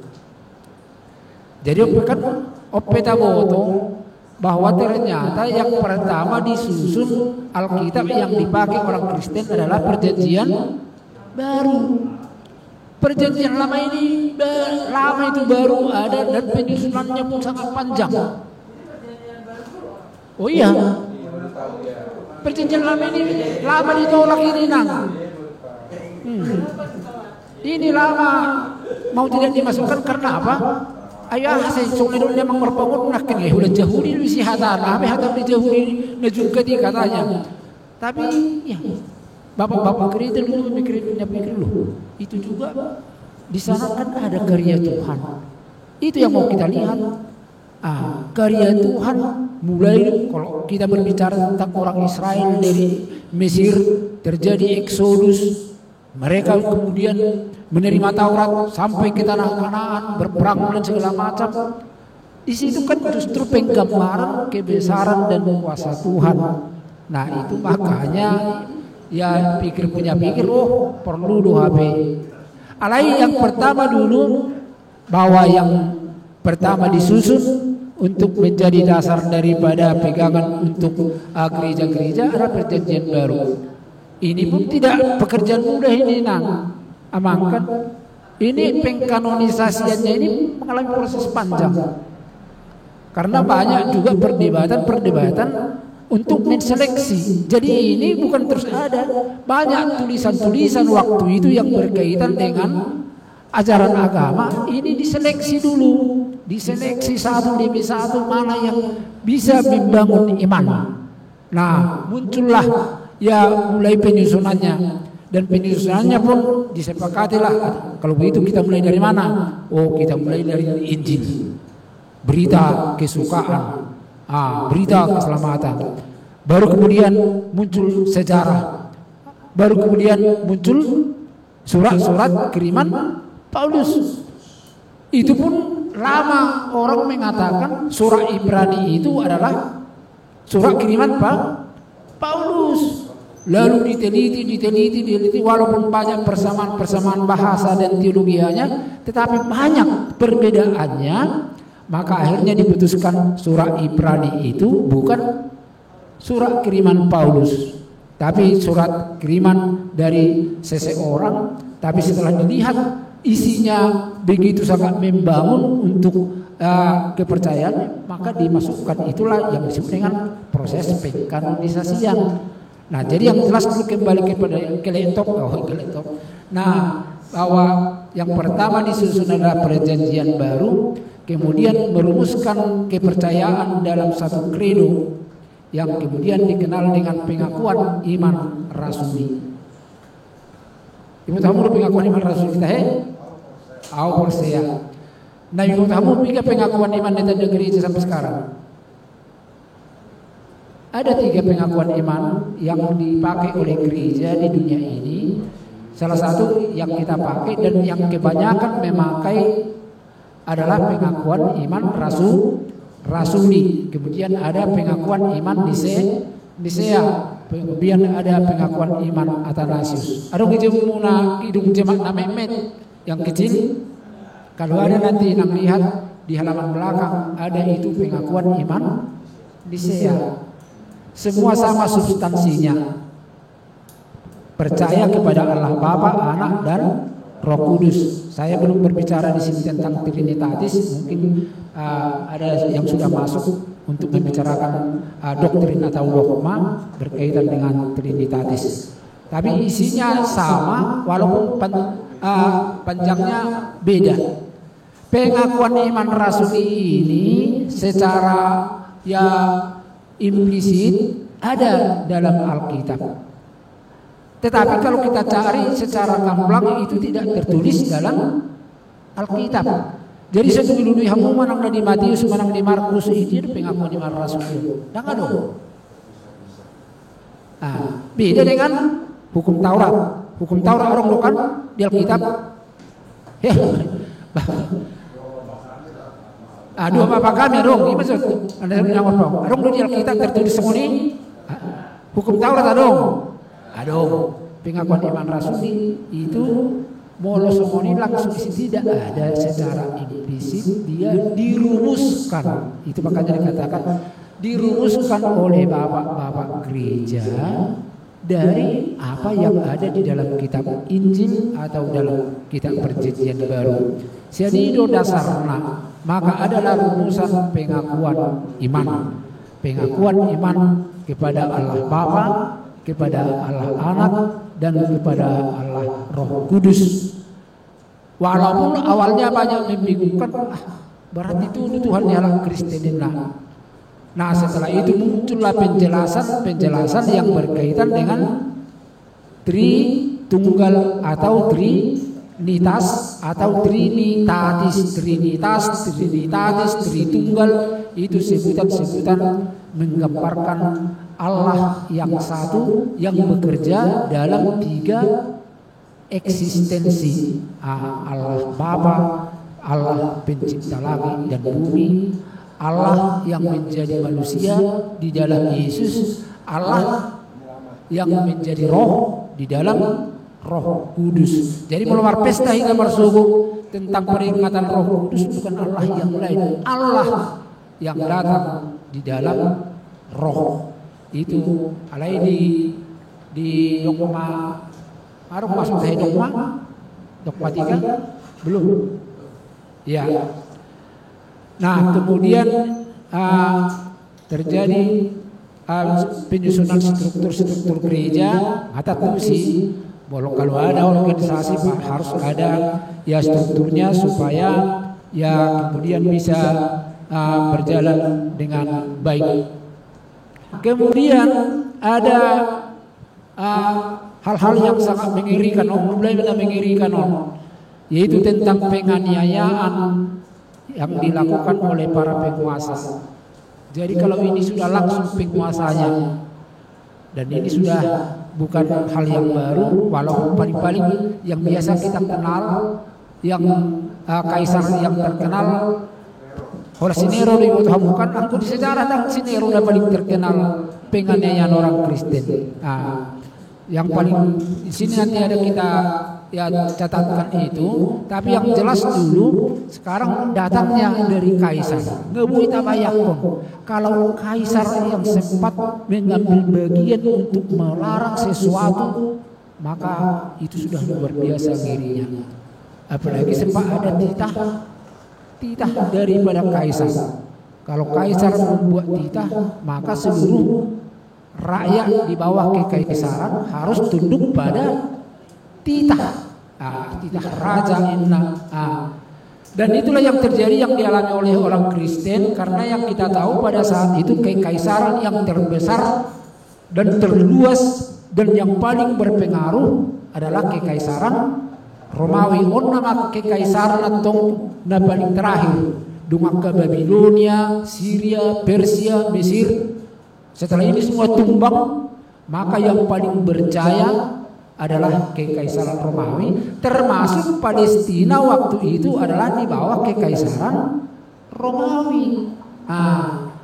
Jadi kan opeta boto bahwa ternyata yang pertama disusun Alkitab yang dipakai orang Kristen adalah Perjanjian Baru. Perjanjian lama ini itu baru ada dan penyusunannya pun sangat panjang. Oh iya. Perjanjian lama ini lama ditolak ini Ini lama mau tidak dimasukkan karena apa? Ayah saya soalnya memang berbangun nak kene udah jahuri di sihatan, hatam di jahuri na juga di katanya. Tapi ya bapak-bapak gereja dulu mikir loh, itu juga di sana kan ada karya Tuhan. Itu yang mau kita lihat. Karya Tuhan mulai kalau kita berbicara tentang orang Israel dari Mesir terjadi eksodus, mereka kemudian menerima Taurat sampai ke tanah Kanaan, berperang dan segala macam. Di situ kan justru penggambaran kebesaran dan kuasa Tuhan. Nah itu makanya ya pikir perlu doa HP. Alai yang pertama dulu bahwa yang pertama disusun untuk menjadi dasar daripada pegangan untuk gereja-gereja adalah Perjanjian Baru. Ini pun tidak pekerjaan mudah ini amankan. Ini pengkanonisasiannya ini mengalami proses panjang. Karena banyak juga perdebatan untuk menseleksi. Jadi ini bukan terus ada. Banyak tulisan-tulisan waktu itu yang berkaitan dengan ajaran agama. Ini diseleksi dulu. Diseleksi satu demi satu mana yang bisa membangun iman. Nah muncullah ya mulai penyusunannya. Dan penyusunannya pun disepakatilah. Kalau begitu kita mulai dari mana? Oh, kita mulai dari Injil, berita kesukaan, berita keselamatan. Baru kemudian muncul sejarah. Baru kemudian muncul surat-surat kiriman Paulus. Itu pun lama orang mengatakan surat Ibrani itu adalah surat kiriman Paulus. Lalu diteliti, walaupun banyak persamaan bahasa dan teologianya, tetapi banyak perbedaannya, maka akhirnya diputuskan surat Ibrani itu bukan surat kiriman Paulus, tapi surat kiriman dari seseorang. Tapi setelah dilihat isinya begitu sangat membangun untuk kepercayaan, maka dimasukkan. Itulah yang disebut dengan proses pengkanonisasian. Nah, jadi yang jelas dulu kembali kepada Keletop. Nah, bahwa yang pertama disusun adalah perjanjian baru, kemudian merumuskan kepercayaan dalam satu kredo yang kemudian dikenal dengan pengakuan iman rasuli. Ibu tahu pengakuan iman rasuli kita Persea. Nah, ibu tahu juga pengakuan iman di tanda gereja sampai sekarang. Ada 3 pengakuan iman yang dipakai oleh gereja di dunia ini. Salah satu yang kita pakai dan yang kebanyakan memakai adalah pengakuan iman rasuli. Kemudian ada pengakuan iman Nisea. Kemudian ada pengakuan iman Athanasius. Ada muna hidung jemaat Mehmet yang kecil. Kalau ada nanti yang lihat di halaman belakang, ada itu pengakuan iman Nisea. Semua sama substansinya. Percaya kepada Allah Bapa, Anak, dan Roh Kudus. Saya belum berbicara di sini tentang Trinitatis. Mungkin ada yang sudah masuk untuk membicarakan doktrin atau dogma berkaitan dengan Trinitatis. Tapi isinya sama, walaupun panjangnya beda. Pengakuan iman rasuli ini secara implisit ada dalam Alkitab. Tetapi kalau kita cari secara gamblang itu tidak tertulis dalam Alkitab. Jadi satu dulu hamu manang di Matius, manang di Markus itu pengakuan iman rasul. Jangan dong. Beda dengan hukum Taurat. Hukum Taurat orang bukan di Alkitab. Ya. Dua bapak kami dong, gimana maksud? Anda yang ngomong, dong di Alkitab tertulis semua ini. Hukum Taurat adong. Pengakuan iman rasuli itu molo semua ini langsung tidak ada secara implisit, dia dirumuskan. Itu makanya dikatakan dirumuskan oleh bapak-bapak gereja dari apa yang ada di dalam kitab Injil atau dalam kitab Perjanjian Baru. Jadi itu dasarnya. Maka adalah rumusan pengakuan iman. Pengakuan iman kepada Allah Bapa, kepada Allah Anak, dan kepada Allah Roh Kudus. Walaupun awalnya banyak membingungkan, berarti itu Tuhan ialah Kristen. Nah, setelah itu muncullah penjelasan yang berkaitan dengan Tritunggal atau Trinitas atau Trinitatis, Tritunggal itu sebutan-sebutan menggambarkan Allah yang satu yang bekerja dalam 3 eksistensi. Allah Bapa, Allah pencipta langit dan bumi, Allah yang menjadi manusia di dalam Yesus, Allah yang menjadi roh di dalam Roh Kudus. Jadi melamar pesta hingga bersuku tentang peringatan Roh Kudus bukan Allah yang lain, Allah yang datang di dalam roh. Itu alai di dogma harus masuk ke dogma 3 belum ya. Nah, kemudian terjadi penyusunan struktur gereja. Tahu sih kalau ada organisasi harus ada ya strukturnya supaya ya kemudian bisa berjalan dengan baik. Kemudian ada hal-hal yang sangat mengerikan, mulai mengerikan, yaitu tentang penganiayaan yang dilakukan oleh para penguasa. Jadi kalau ini sudah langsung penguasanya, dan ini sudah bukan hal yang baru, walaupun paling-paling yang biasa kita kenal, yang kaisar yang terkenal, Horace Nero bukan aku di sejarah dan si Nero yang paling terkenal penganiayaan orang Kristen. Yang paling di sini nanti ada kita catatkan itu, tapi yang jelas dulu sekarang datangnya dari kaisar. Nggak boleh kita bayangkan kalau kaisar yang sempat mengambil bagian untuk melarang sesuatu, maka itu sudah luar biasa ngerinya. Apalagi sempat ada titah daripada kaisar. Kalau kaisar membuat titah, maka seluruh rakyat di bawah kekaisaran harus tunduk pada titah raja dan itulah yang terjadi, yang dialami oleh orang Kristen, karena yang kita tahu pada saat itu kekaisaran yang terbesar dan terluas dan yang paling berpengaruh adalah kekaisaran Romawi. Nama kekaisaran atau paling terakhir Dumaka Babilonia, Syria, Persia, Mesir. Setelah ini semua tumbang, maka yang paling berjaya adalah kekaisaran Romawi, termasuk Palestina waktu itu adalah di bawah kekaisaran Romawi.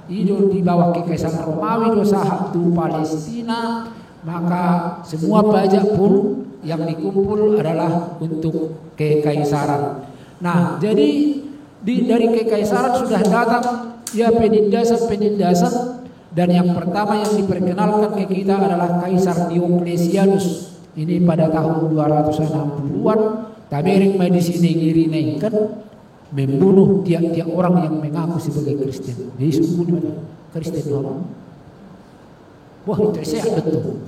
Itu di bawah kekaisaran Romawi dosa itu Palestina, maka semua pajak pun yang dikumpul adalah untuk kekaisaran. Jadi dari kekaisaran sudah datang penindasan. Dan yang pertama yang diperkenalkan ke kita adalah Kaisar Diocletianus. Ini pada tahun 260-an, Tabering di sini ngiri kan membunuh tiap-tiap orang yang mengaku sebagai Kristen. Yesus bunuh Kristen orang. Wah, itu saya betul.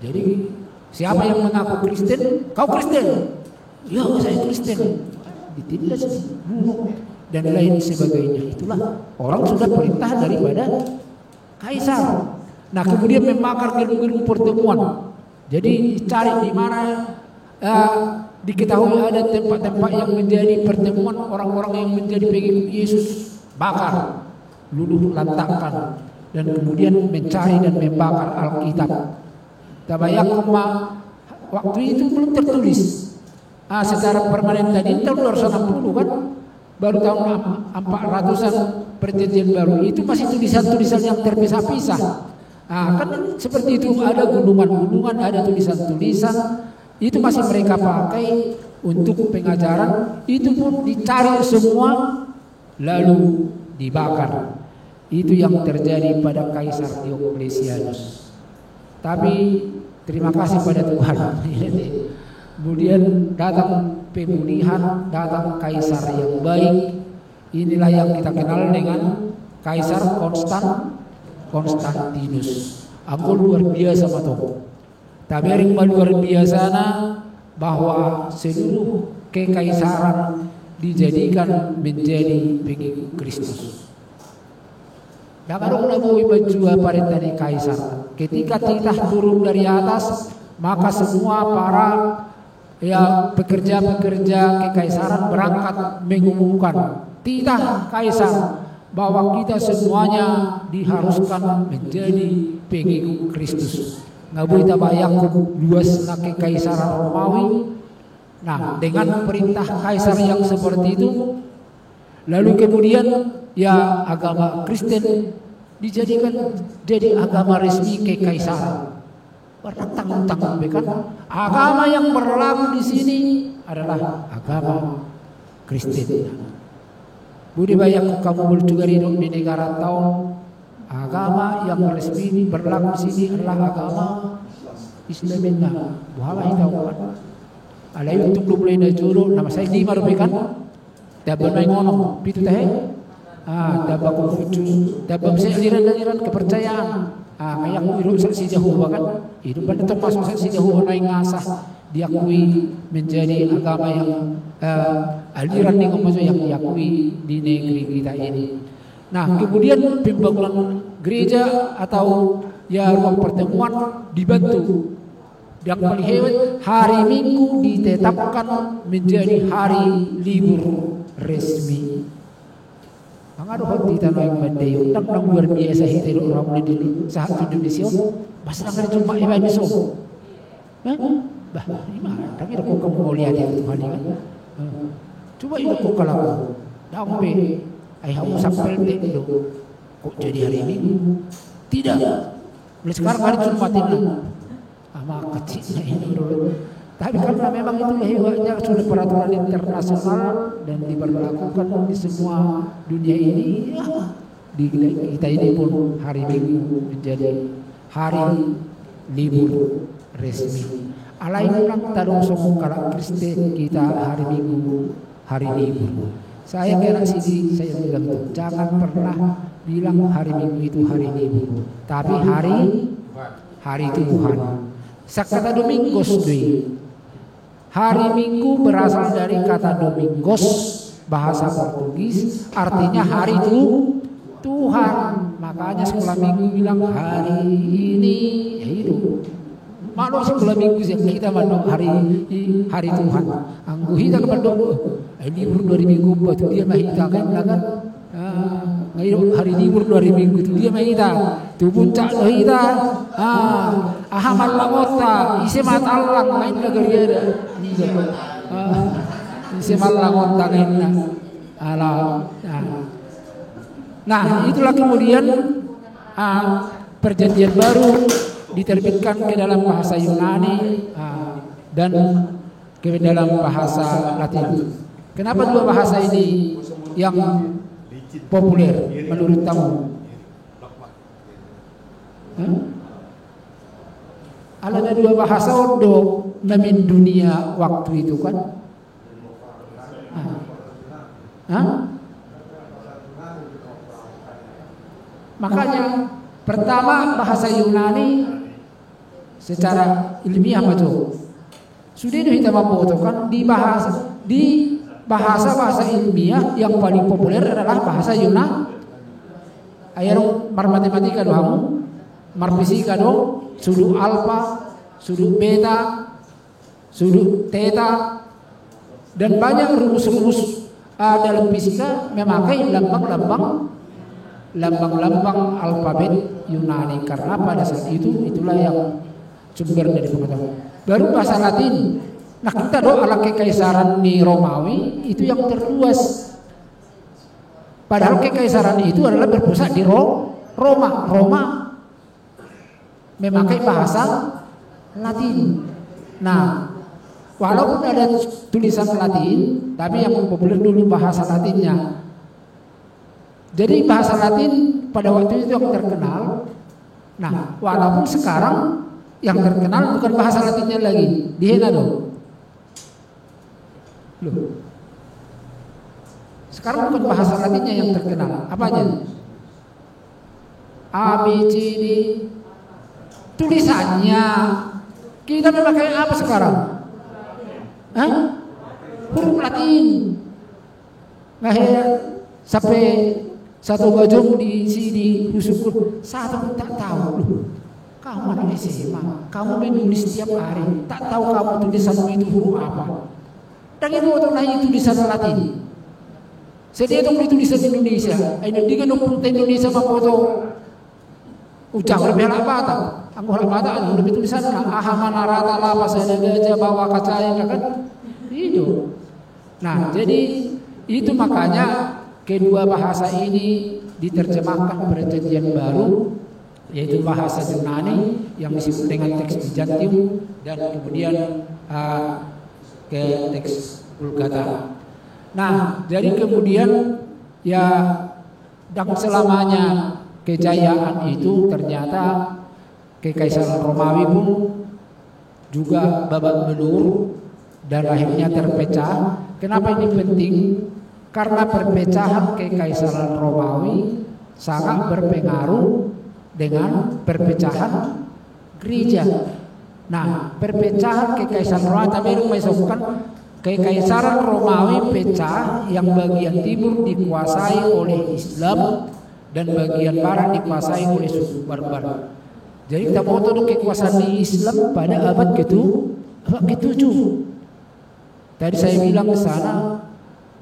Jadi siapa yang mengaku Kristen? Kau Kristen? Ya, saya Kristen. Ditindas, bunuh, dan lain sebagainya. Itulah orang sudah perintah daripada kaisar. Kemudian membakar gedung-gedung pertemuan. Jadi cari di mana diketahui ada tempat-tempat yang menjadi pertemuan orang-orang yang menjadi pengikut Yesus, bakar, luluh lantakkan, dan kemudian mencari dan membakar Alkitab. Tabayang waktu itu belum tertulis secara permanen tadi tahun 260 kan. Baru tahun 400-an perjanjian baru itu masih tulisan-tulisan yang terpisah-pisah. Kan seperti itu, ada gulungan-gulungan, ada tulisan-tulisan, itu masih mereka pakai untuk pengajaran. Itu pun dicari semua lalu dibakar. Itu yang terjadi pada Kaisar Diocletianus. Tapi terima kasih pada Tuhan. Kemudian datang pemulihan, datang kaisar yang baik. Inilah yang kita kenal dengan Kaisar Konstantinus. Aku luar biasa betul. Tabering luar biasa bahwa seluruh kekaisaran dijadikan menjadi pengikut Kristus. Dakarong nabui baju pada dari kaisar. Ketika titah turun dari atas, maka semua para pekerja-pekerja kekaisaran berangkat mengumumkan titah kaisar bahwa kita semuanya diharuskan menjadi pengikut Kristus. Nggak boleh tabayangkan luas kekaisaran Romawi. Dengan perintah kaisar yang seperti itu, lalu kemudian agama Kristen dijadikan jadi agama resmi kekaisaran. Bertanggung-tanggung, kan? Agama yang berlaku di sini adalah agama Kristen. Budi bayang kamu juga hidup di negara tahun, agama yang resmi berlaku di sini adalah agama Islam. Buhala itu kan? Alay untuk lumulay na juro nama saya di marupikan. Dapat may ngono pitu tahe. Dapat Konghucu, dapat saya aliran-aliran kepercayaan. Kayak hidup saksi jauh bahkan hidup pada termasuk saksi jauh naik ngasah diakui menjadi agama yang aliran yang diakui di negeri kita ini. Kemudian pembangunan gereja atau ya ruang pertemuan dibantu. Yang paling hebat, hari Minggu ditetapkan menjadi hari libur resmi. Pengaruh di tanah yang bandayo, tentang luar biasa itu orang di saat Indonesia, pas nang cuma ibadah besok. Bah, gimana? Tapi aku kamu mau lihat itu hari kan? Coba itu kau kalau dampe, ayah kamu sampai deh kok jadi hari Minggu? Tidak. Mulai sekarang hari Jumat ini, ama kecilnya ini dulu. Tapi karena memang itu hebatnya sudah peraturan internasional dan diberlakukan di semua dunia ini, ya, di kita ini pun hari Minggu menjadi hari libur resmi. Alainan tarung sokong kalau Kristen kita hari Minggu hari libur. Saya kira sini saya bilang itu jangan pernah bilang hari Minggu itu hari libur, tapi hari Tuhan. Sakata Domingos doi. Hari Minggu berasal dari kata Domingos, bahasa Portugis, artinya hari itu Tuhan. Makanya sekolah Minggu bilang hari ini ya itu. Maklum sekolah Minggu kita mandok hari Tuhan. Anggu hita kepandok libur 2 minggu buat dia mahita kan hari libur 2 minggu itu dia mahita. Tu puncak hita. Ahamal langota isi matalang main negara isi malang tangan ala. Nah itulah kemudian perjanjian baru diterbitkan ke dalam bahasa Yunani dan ke dalam bahasa Latin. Kenapa dua bahasa ini yang populer menurut kamu? Ada dua bahasa untuk memin dunia waktu itu kan? Makanya pertama bahasa Yunani secara ilmiah macam sudah kita membutuhkan di bahasa ilmiah yang paling populer adalah bahasa Yunani. Ayat matematika doang, fisika dong. Sudut alfa, sudut beta, sudut theta, dan banyak rumus-rumus dalam fisika memakai lambang-lambang alfabet Yunani karena pada saat itulah yang sumber dari pengetahuan. Baru bahasa Latin. Nah kita ala kekaisaran di Romawi itu yang terluas. Padahal kekaisaran itu adalah berpusat di Roma. Roma memakai bahasa Latin. Nah, walaupun ada tulisan Latin, tapi yang populer dulu bahasa Latinnya. Jadi bahasa Latin pada waktu itu yang terkenal. Nah, walaupun sekarang yang terkenal bukan bahasa Latinnya lagi, dihina dong. Loh. Sekarang bukan bahasa Latinnya yang terkenal, apanya? A, B, C, D. Tulisannya kita memakai apa sekarang? Huruf Latin. Nah ya, sampai satu gajung di sini husuk satu tak tahu. Kamu anak SMA, kamu menulis setiap hari, tak tahu kamu tulisanmu itu huruf apa. Dan itu waktu lain tulisan Latin. Saya itu tulisan Indonesia. Ini dia numpuk Indonesia foto. Ucap lebih apa tak? Anggur apa lebih tulisan ahamana rata lapa saya gajah bawa kacanya kan itu. Nah jadi itu makanya kedua bahasa ini diterjemahkan perjanjian baru yaitu bahasa Yunani yang disebut dengan teks Bizantium dan kemudian ke teks Vulgata. Nah jadi kemudian ya dan selamanya kejayaan itu ternyata kekaisaran Romawi pun juga babak belur dan akhirnya terpecah. Kenapa ini penting? Karena perpecahan kekaisaran Romawi sangat berpengaruh dengan perpecahan gereja. Nah, perpecahan kekaisaran Romawi tapi menyebabkan kekaisaran Romawi pecah yang bagian timur dikuasai oleh Islam dan bagian barat dikuasai oleh suku barbar. Jadi kita mau tahu kekuasaan di Islam pada abad ke-7. Tadi saya bilang ke sana,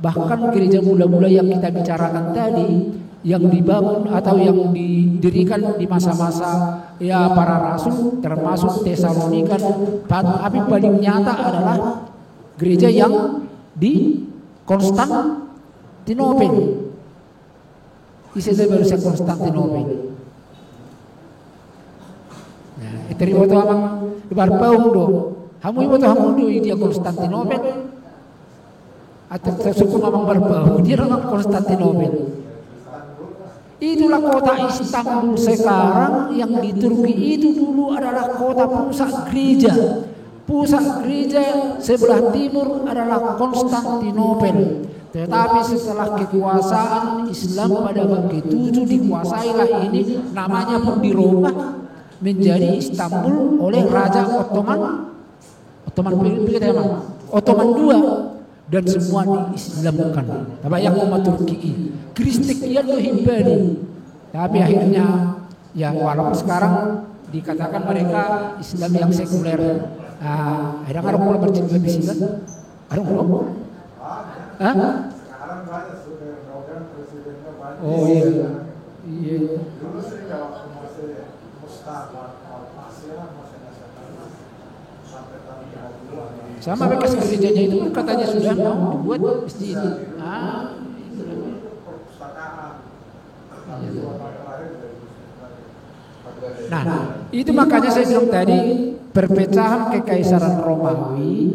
bahkan gereja mula-mula yang kita bicarakan tadi, yang dibangun atau yang didirikan di masa-masa ya para rasul, termasuk Tesalonika, tapi paling nyata adalah gereja yang di Konstantinopel. Isa baru sa Konstantinopel. Nah, terima to amang ibarpaung do. Hamu ibo to hamu do dia Konstantinopel. Atau suku amang barpaung dia orang Konstantinopel. Itulah kota Istanbul sekarang, yang di Turki itu dulu adalah kota pusat gereja. Pusat gereja sebelah timur adalah Konstantinopel. Tetapi setelah kekuasaan Islam pada abad ke-7 dikuasailah ini, namanya pun dirubah menjadi Istanbul oleh Raja Ottoman II, dan semua diislamkan. Tapi yang umat Turki Kristik itu himpani. Tapi akhirnya ya walaupun sekarang dikatakan mereka Islam yang sekuler. Ada nggak orang bercerita lebih sih? Ada orang? Sekarang banyak sudah program presidennya banyak. Oh iya. Iya. Dulu sih kalau masih Mustafa masih nasionalis sampai tahun 50-an. Sama bekas gerejanya itu katanya sudah mau dibuat masjid. Nah, itu makanya saya bilang tadi perpecahan kekaisaran Romawi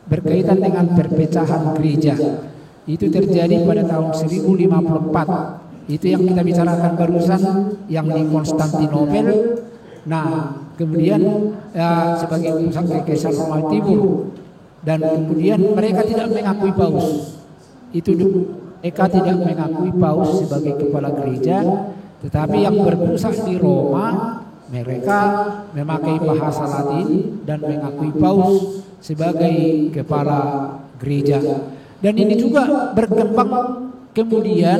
berkaitan dengan perpecahan gereja. Itu terjadi pada tahun 1054. Itu yang kita bicarakan barusan, yang di Konstantinopel. Nah, kemudian sebagai pusat kekaisaran Romawi Timur, dan kemudian mereka tidak mengakui paus. Itu mereka tidak mengakui paus sebagai kepala gereja, tetapi yang berpusat di Roma mereka memakai bahasa Latin dan mengakui paus sebagai kepala gereja. Dan ini juga berkembang kemudian,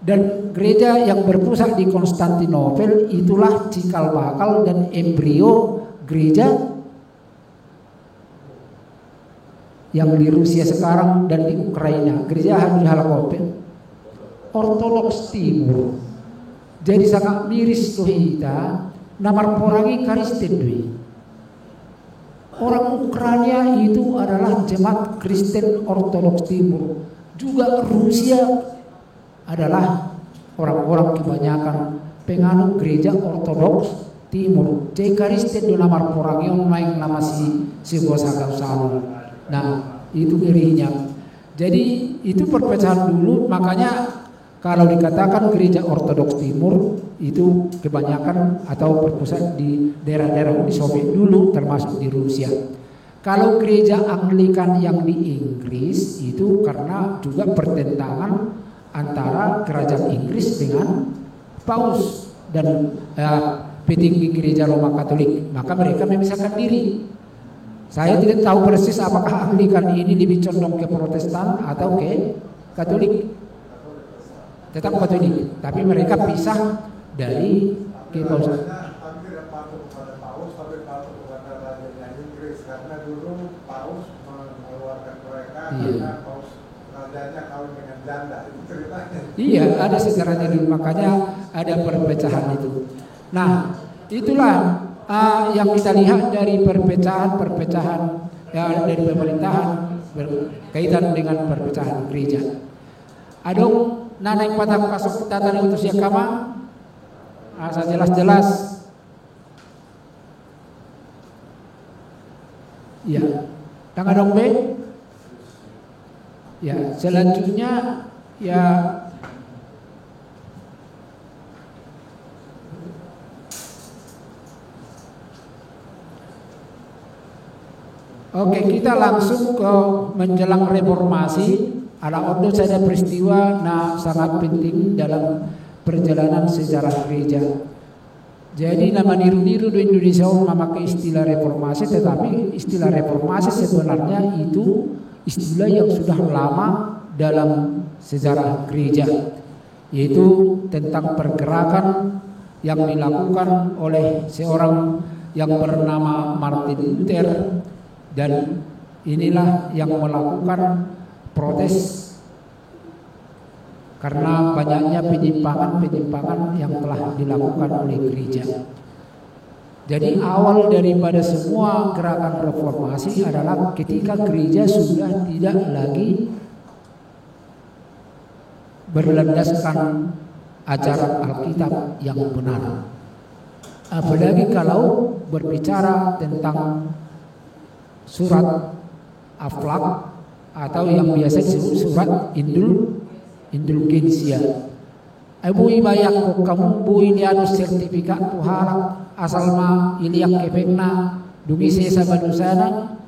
dan gereja yang berpusat di Konstantinopel itulah cikal bakal dan embrio gereja yang di Rusia sekarang dan di Ukraina, gereja Halakopel Ortodoks Timur. Jadi sangat miris tuh kita namar porangi Kristen dui. Orang Ukraina itu adalah jemaat Kristen Ortodoks Timur. Juga Rusia adalah orang-orang kebanyakan penganut gereja Ortodoks Timur. Jadi Kristen di namar porangi main nama si Bosaka Usano. Nah, itu ngerinya. Jadi itu perpecahan dulu, makanya kalau dikatakan gereja Ortodoks Timur itu kebanyakan atau berpusat di daerah-daerah Uni Soviet dulu, termasuk di Rusia. Kalau gereja Anglikan yang di Inggris itu karena juga pertentangan antara kerajaan Inggris dengan paus dan petinggi gereja Roma Katolik, maka mereka memisahkan diri. Saya tidak tahu persis apakah Anglikan ini lebih condong ke Protestan atau ke Katolik. Tetap Katolik, tapi mereka pisah dari kepausan. Tapi tidak patuh kepada paus, tapi patuh kepada rajanya Inggris, karena dulu paus mengeluarkan mereka karena paus rajanya kawin dengan janda. Itu ceritanya. Iya, ada sejarahnya dulu, makanya ada perpecahan itu. Nah, itulah yang kita lihat dari perpecahan ya, dari pemerintahan berkaitan dengan perpecahan gereja. Adong nanay patang kasuk tatan utus ya kama asa jelas-jelas ya tangga dong be ya. Selanjutnya ya oke, kita langsung ke menjelang reformasi. Ada waktu saja peristiwa sangat penting dalam perjalanan sejarah gereja. Jadi nama niru-niru di Indonesia memakai istilah reformasi, tetapi istilah reformasi sebenarnya itu istilah yang sudah lama dalam sejarah gereja, yaitu tentang pergerakan yang dilakukan oleh seorang yang bernama Martin Luther, dan inilah yang melakukan protes karena banyaknya penyimpangan-penyimpangan yang telah dilakukan oleh gereja. Jadi awal daripada semua gerakan reformasi adalah ketika gereja sudah tidak lagi berlandaskan ajaran Alkitab yang benar. Apalagi kalau berbicara tentang surat Akhlak atau yang biasa disebut surat indulgensia. Bui bayak ko kamu bui lianu sertifikat tu harap asal ma iliak kepekna dungi sesa badusana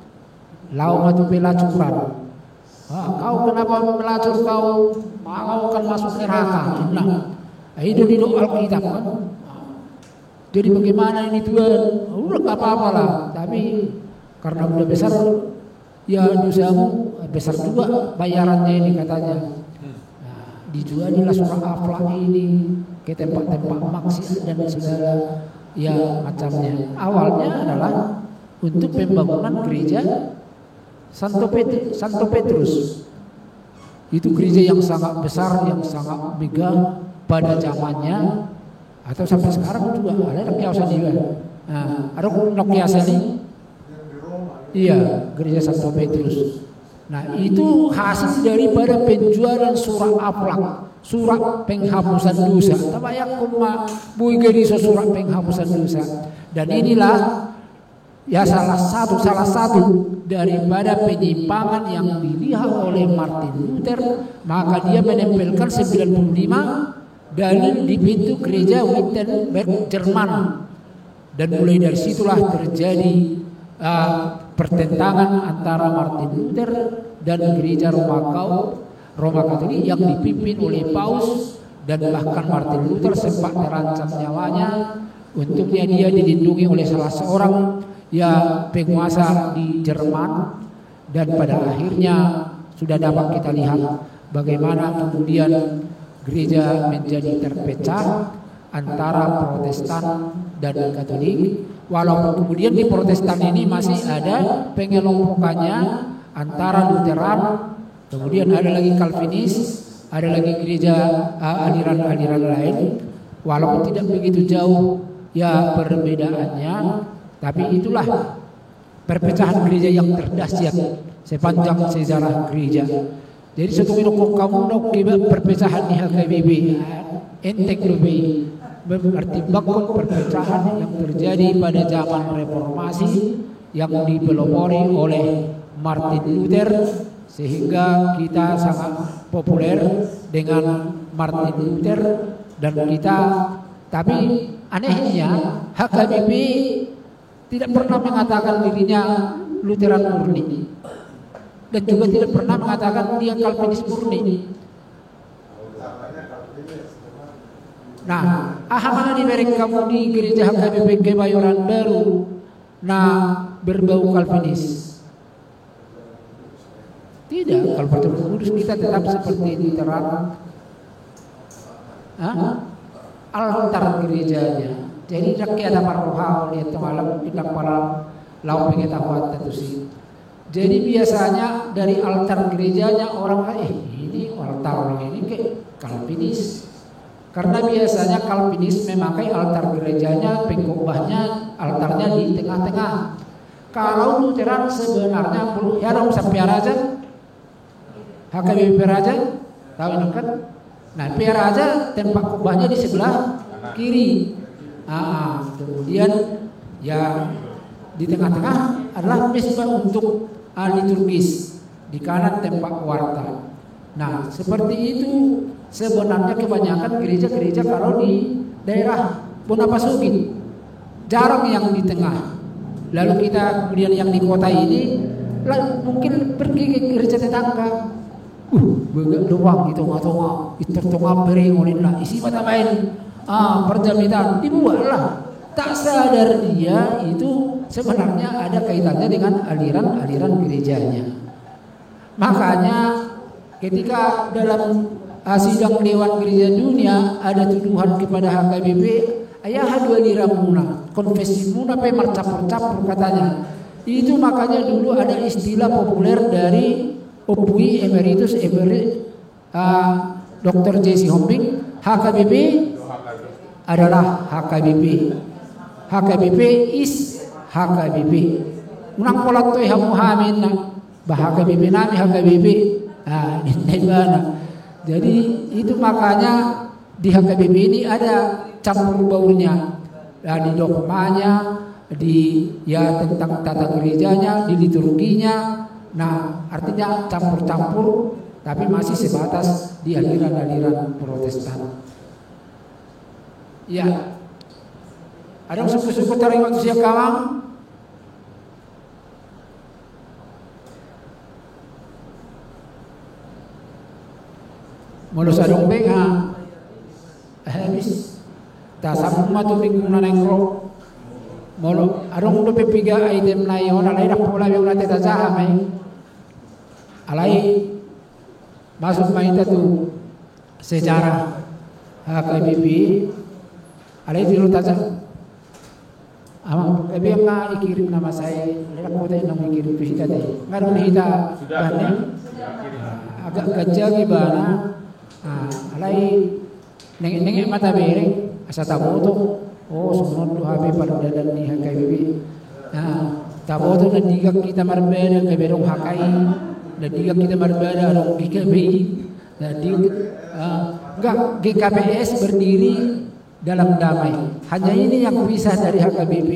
lau matu pelacuran. Kau kenapa melacur kau? Mau kan masuk neraka. Nah, itu di Alkitab kan. Jadi bagaimana ini Tuhan? Udah gak apa-apa lah. Tapi karena udah besar, ya dosamu besar juga bayarannya ini katanya. Dijualilah surah Akhlak ini ke tempat-tempat maksiat dan segala ya macamnya. Awalnya adalah untuk pembangunan gereja Santo Petrus. Itu gereja yang sangat besar, yang sangat megah pada zamannya, atau sampai sekarang juga ada kiasan juga. Nah, ada kiasan ini. Iya, gereja Santo Petrus. Nah, itu hasil daripada penjualan surah Akhlak, surat penghapusan dosa. Tabayak kuma bui geriso surat penghapusan dosa. Dan inilah ya salah satu daripada penyimpangan yang dilihat oleh Martin Luther. Maka dia menempelkan 95 dalil di pintu gereja Wittenberg, Jerman. Dan mulai dari situlah terjadi pertentangan antara Martin Luther dan gereja Roma Katolik yang dipimpin oleh Paus, dan bahkan Martin Luther sempat terancam nyawanya. Untuknya dia dilindungi oleh salah seorang ya penguasa di Jerman, dan pada akhirnya sudah dapat kita lihat bagaimana kemudian gereja menjadi terpecah antara Protestan dan Katolik. Walaupun kemudian di Protestan ini masih ada pengelompokannya antara Lutheran, kemudian ada lagi Calvinis, ada lagi gereja aliran-aliran lain. Walaupun tidak begitu jauh ya perbedaannya, tapi itulah perpecahan gereja yang terdahsyat sepanjang sejarah gereja. Jadi satu minum kamu nak perpecahan di HKBP, entek lebih mempertimbangkan perpecahan yang terjadi pada zaman reformasi yang dipelopori oleh Martin Luther, sehingga kita sangat populer dengan Martin Luther dan kita. Tapi anehnya HKBP tidak pernah mengatakan dirinya Lutheran murni, dan juga tidak pernah mengatakan dia Calvinis murni. Nah, mana di mereka kamu di gereja HKBP Kebayoran Baru, nah berbau Calvinis? Tidak, kalau pertemuan kudus kita tetap seperti Lutheran. Altar gerejanya. Jadi rakyat ada paruhau lihat malam kita para lau pengetahuan tentu sih. Jadi biasanya dari altar gerejanya orang ini altar orang ini kayak Calvinis. Karena biasanya Calvinis memakai altar gerejanya, pengkhotbahnya, altarnya di tengah-tengah. Kalau Lutheran sebenarnya ya dong sampai aja, HKBP aja, tahu kan? Nah, PR aja tempat khotbahnya di sebelah kiri. Kemudian ya di tengah-tengah adalah mesbah untuk liturgis, di kanan tempat warta. Nah, seperti itu sebenarnya kebanyakan gereja-gereja kalau di daerah Bonapasugin, jarang yang di tengah. Lalu kita kemudian yang di kota ini mungkin pergi ke gereja tetangga. Doang itu tonga berengolinlah isi mata main perjaminan dibuatlah. Tak sadar dia itu sebenarnya ada kaitannya dengan aliran-aliran gerejanya. Makanya ketika dalam sidang Dewan Gereja Dunia ada tuduhan kepada HKBP ayah dua lira muna, konfesi muna pe marcapur-capur katanya. Itu makanya dulu ada istilah populer dari OPUI Emeritus Dr. J.C. Homping, HKBP adalah HKBP. HKBP is HKBP. Unang polat to'y hamuhamin na HKBP nami HKBP. Jadi itu makanya di HKBP ini ada campur baurnya, di dogmanya, tentang tata gerejanya, di liturginya. Nah, artinya campur-campur, tapi masih sebatas di aliran-aliran Protestan. Ya, ada suku-suku taring waktu siap kawang. Mulu sadong benga, habis. Tasabung matubing na nengro. Molo arong do pepiga item na yon alay dak pola yung nate tasaham alay masuk main tu sejarah HKBP alay dulu tasah amang ebi nga ikirim nama saya lelak kota yang ikirim pihita deh ngaron hita bane agak kecil gimana alay neng mata bereng asa taboto. Oh, sunod do habi paludadan ni HKBP. Taboto na digak kita marbeda kay berong hakai, na digak kita marbeda rong GKPI. Enggak, GKPS berdiri dalam damai. Hanya ini yang pisah dari HKBP,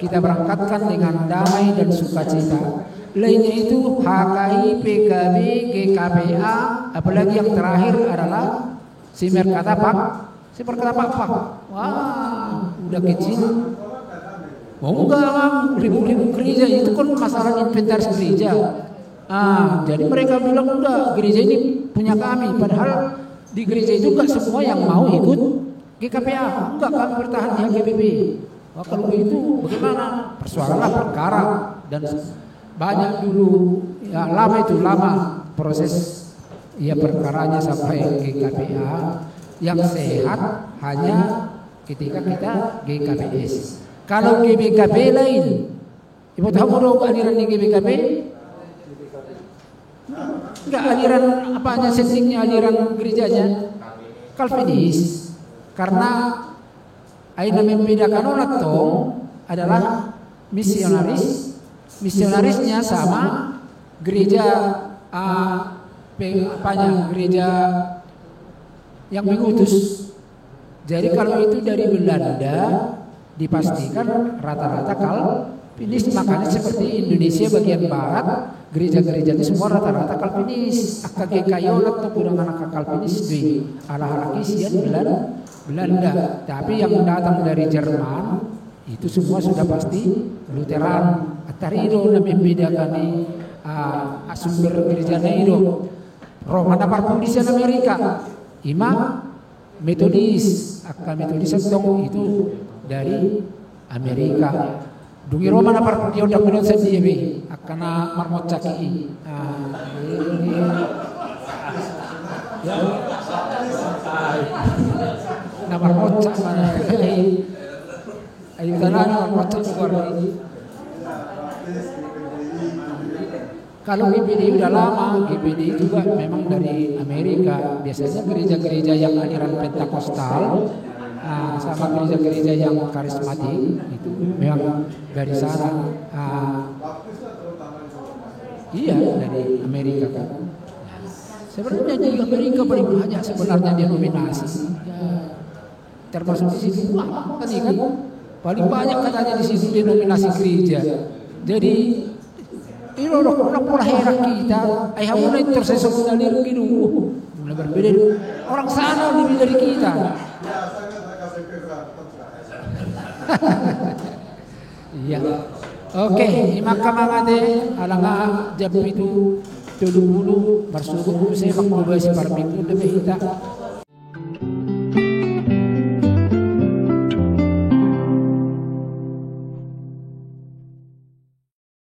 kita berangkatkan dengan damai dan sukacita. Lainnya itu HKI, PKB, GKPA, apalagi yang terakhir adalah Simer Katapak. Simer Katapak. Wah, udah kecil. Oh enggak, ribu-ribu gereja itu kan masalah inventaris gereja. Jadi mereka bilang udah gereja ini punya kami. Padahal di gereja itu enggak semua yang mau ikut GKPA. Enggak, kami bertahan di HKBP. Wah, kalau begitu bagaimana? Persoalanlah perkara dan banyak dulu ya lama proses ya perkaranya sampai GKPA. Yang sehat hanya ketika kita GKPS. Kalau GBKP lain, ibu tahu dong aliran di GBKP? Enggak, aliran apanya settingnya aliran gerejanya? Calvinis. Karena aina membedakan orang tong adalah misionaris. Misionarisnya sama gereja gereja yang mengutus. Jadi kalau itu dari Belanda dipastikan rata-rata Calvinis. Makanya seperti Indonesia bagian barat gereja-gereja itu semua rata-rata Calvinis. AKG Kayolat atau kurang anak Calvinis di ala-ala kisian Belanda. Tapi yang datang dari Jerman itu semua sudah pasti Lutheran. Atarido na membedakan sumber gereja itu. Roma na Parpudis di Amerika. Imam Metodis, Metodis itu dari Amerika. Dungi Roma na Parpudis udah menurut saya dia akan marmot caki. Na marmot mana? Ayo tanah marmot caki. Kalau GPD udah lama, GPD juga memang dari Amerika. Biasanya gereja-gereja yang aliran Pentakostal sama gereja-gereja yang karismatik itu memang dari sana. Iya, dari Amerika kan. Sebenarnya di Amerika paling banyak sebenarnya denominasi. Termasuk di sini tadi kan paling banyak katanya di sini denominasi gereja. Jadi ilo orang pola herak kita, ayah mulai tersesat dari gitu, mulai berbeda. Orang sana lebih dari kita. Iya, oke. Maka mangade alanga jam itu 30 bersuruh saya mengobrol seperti itu demi kita.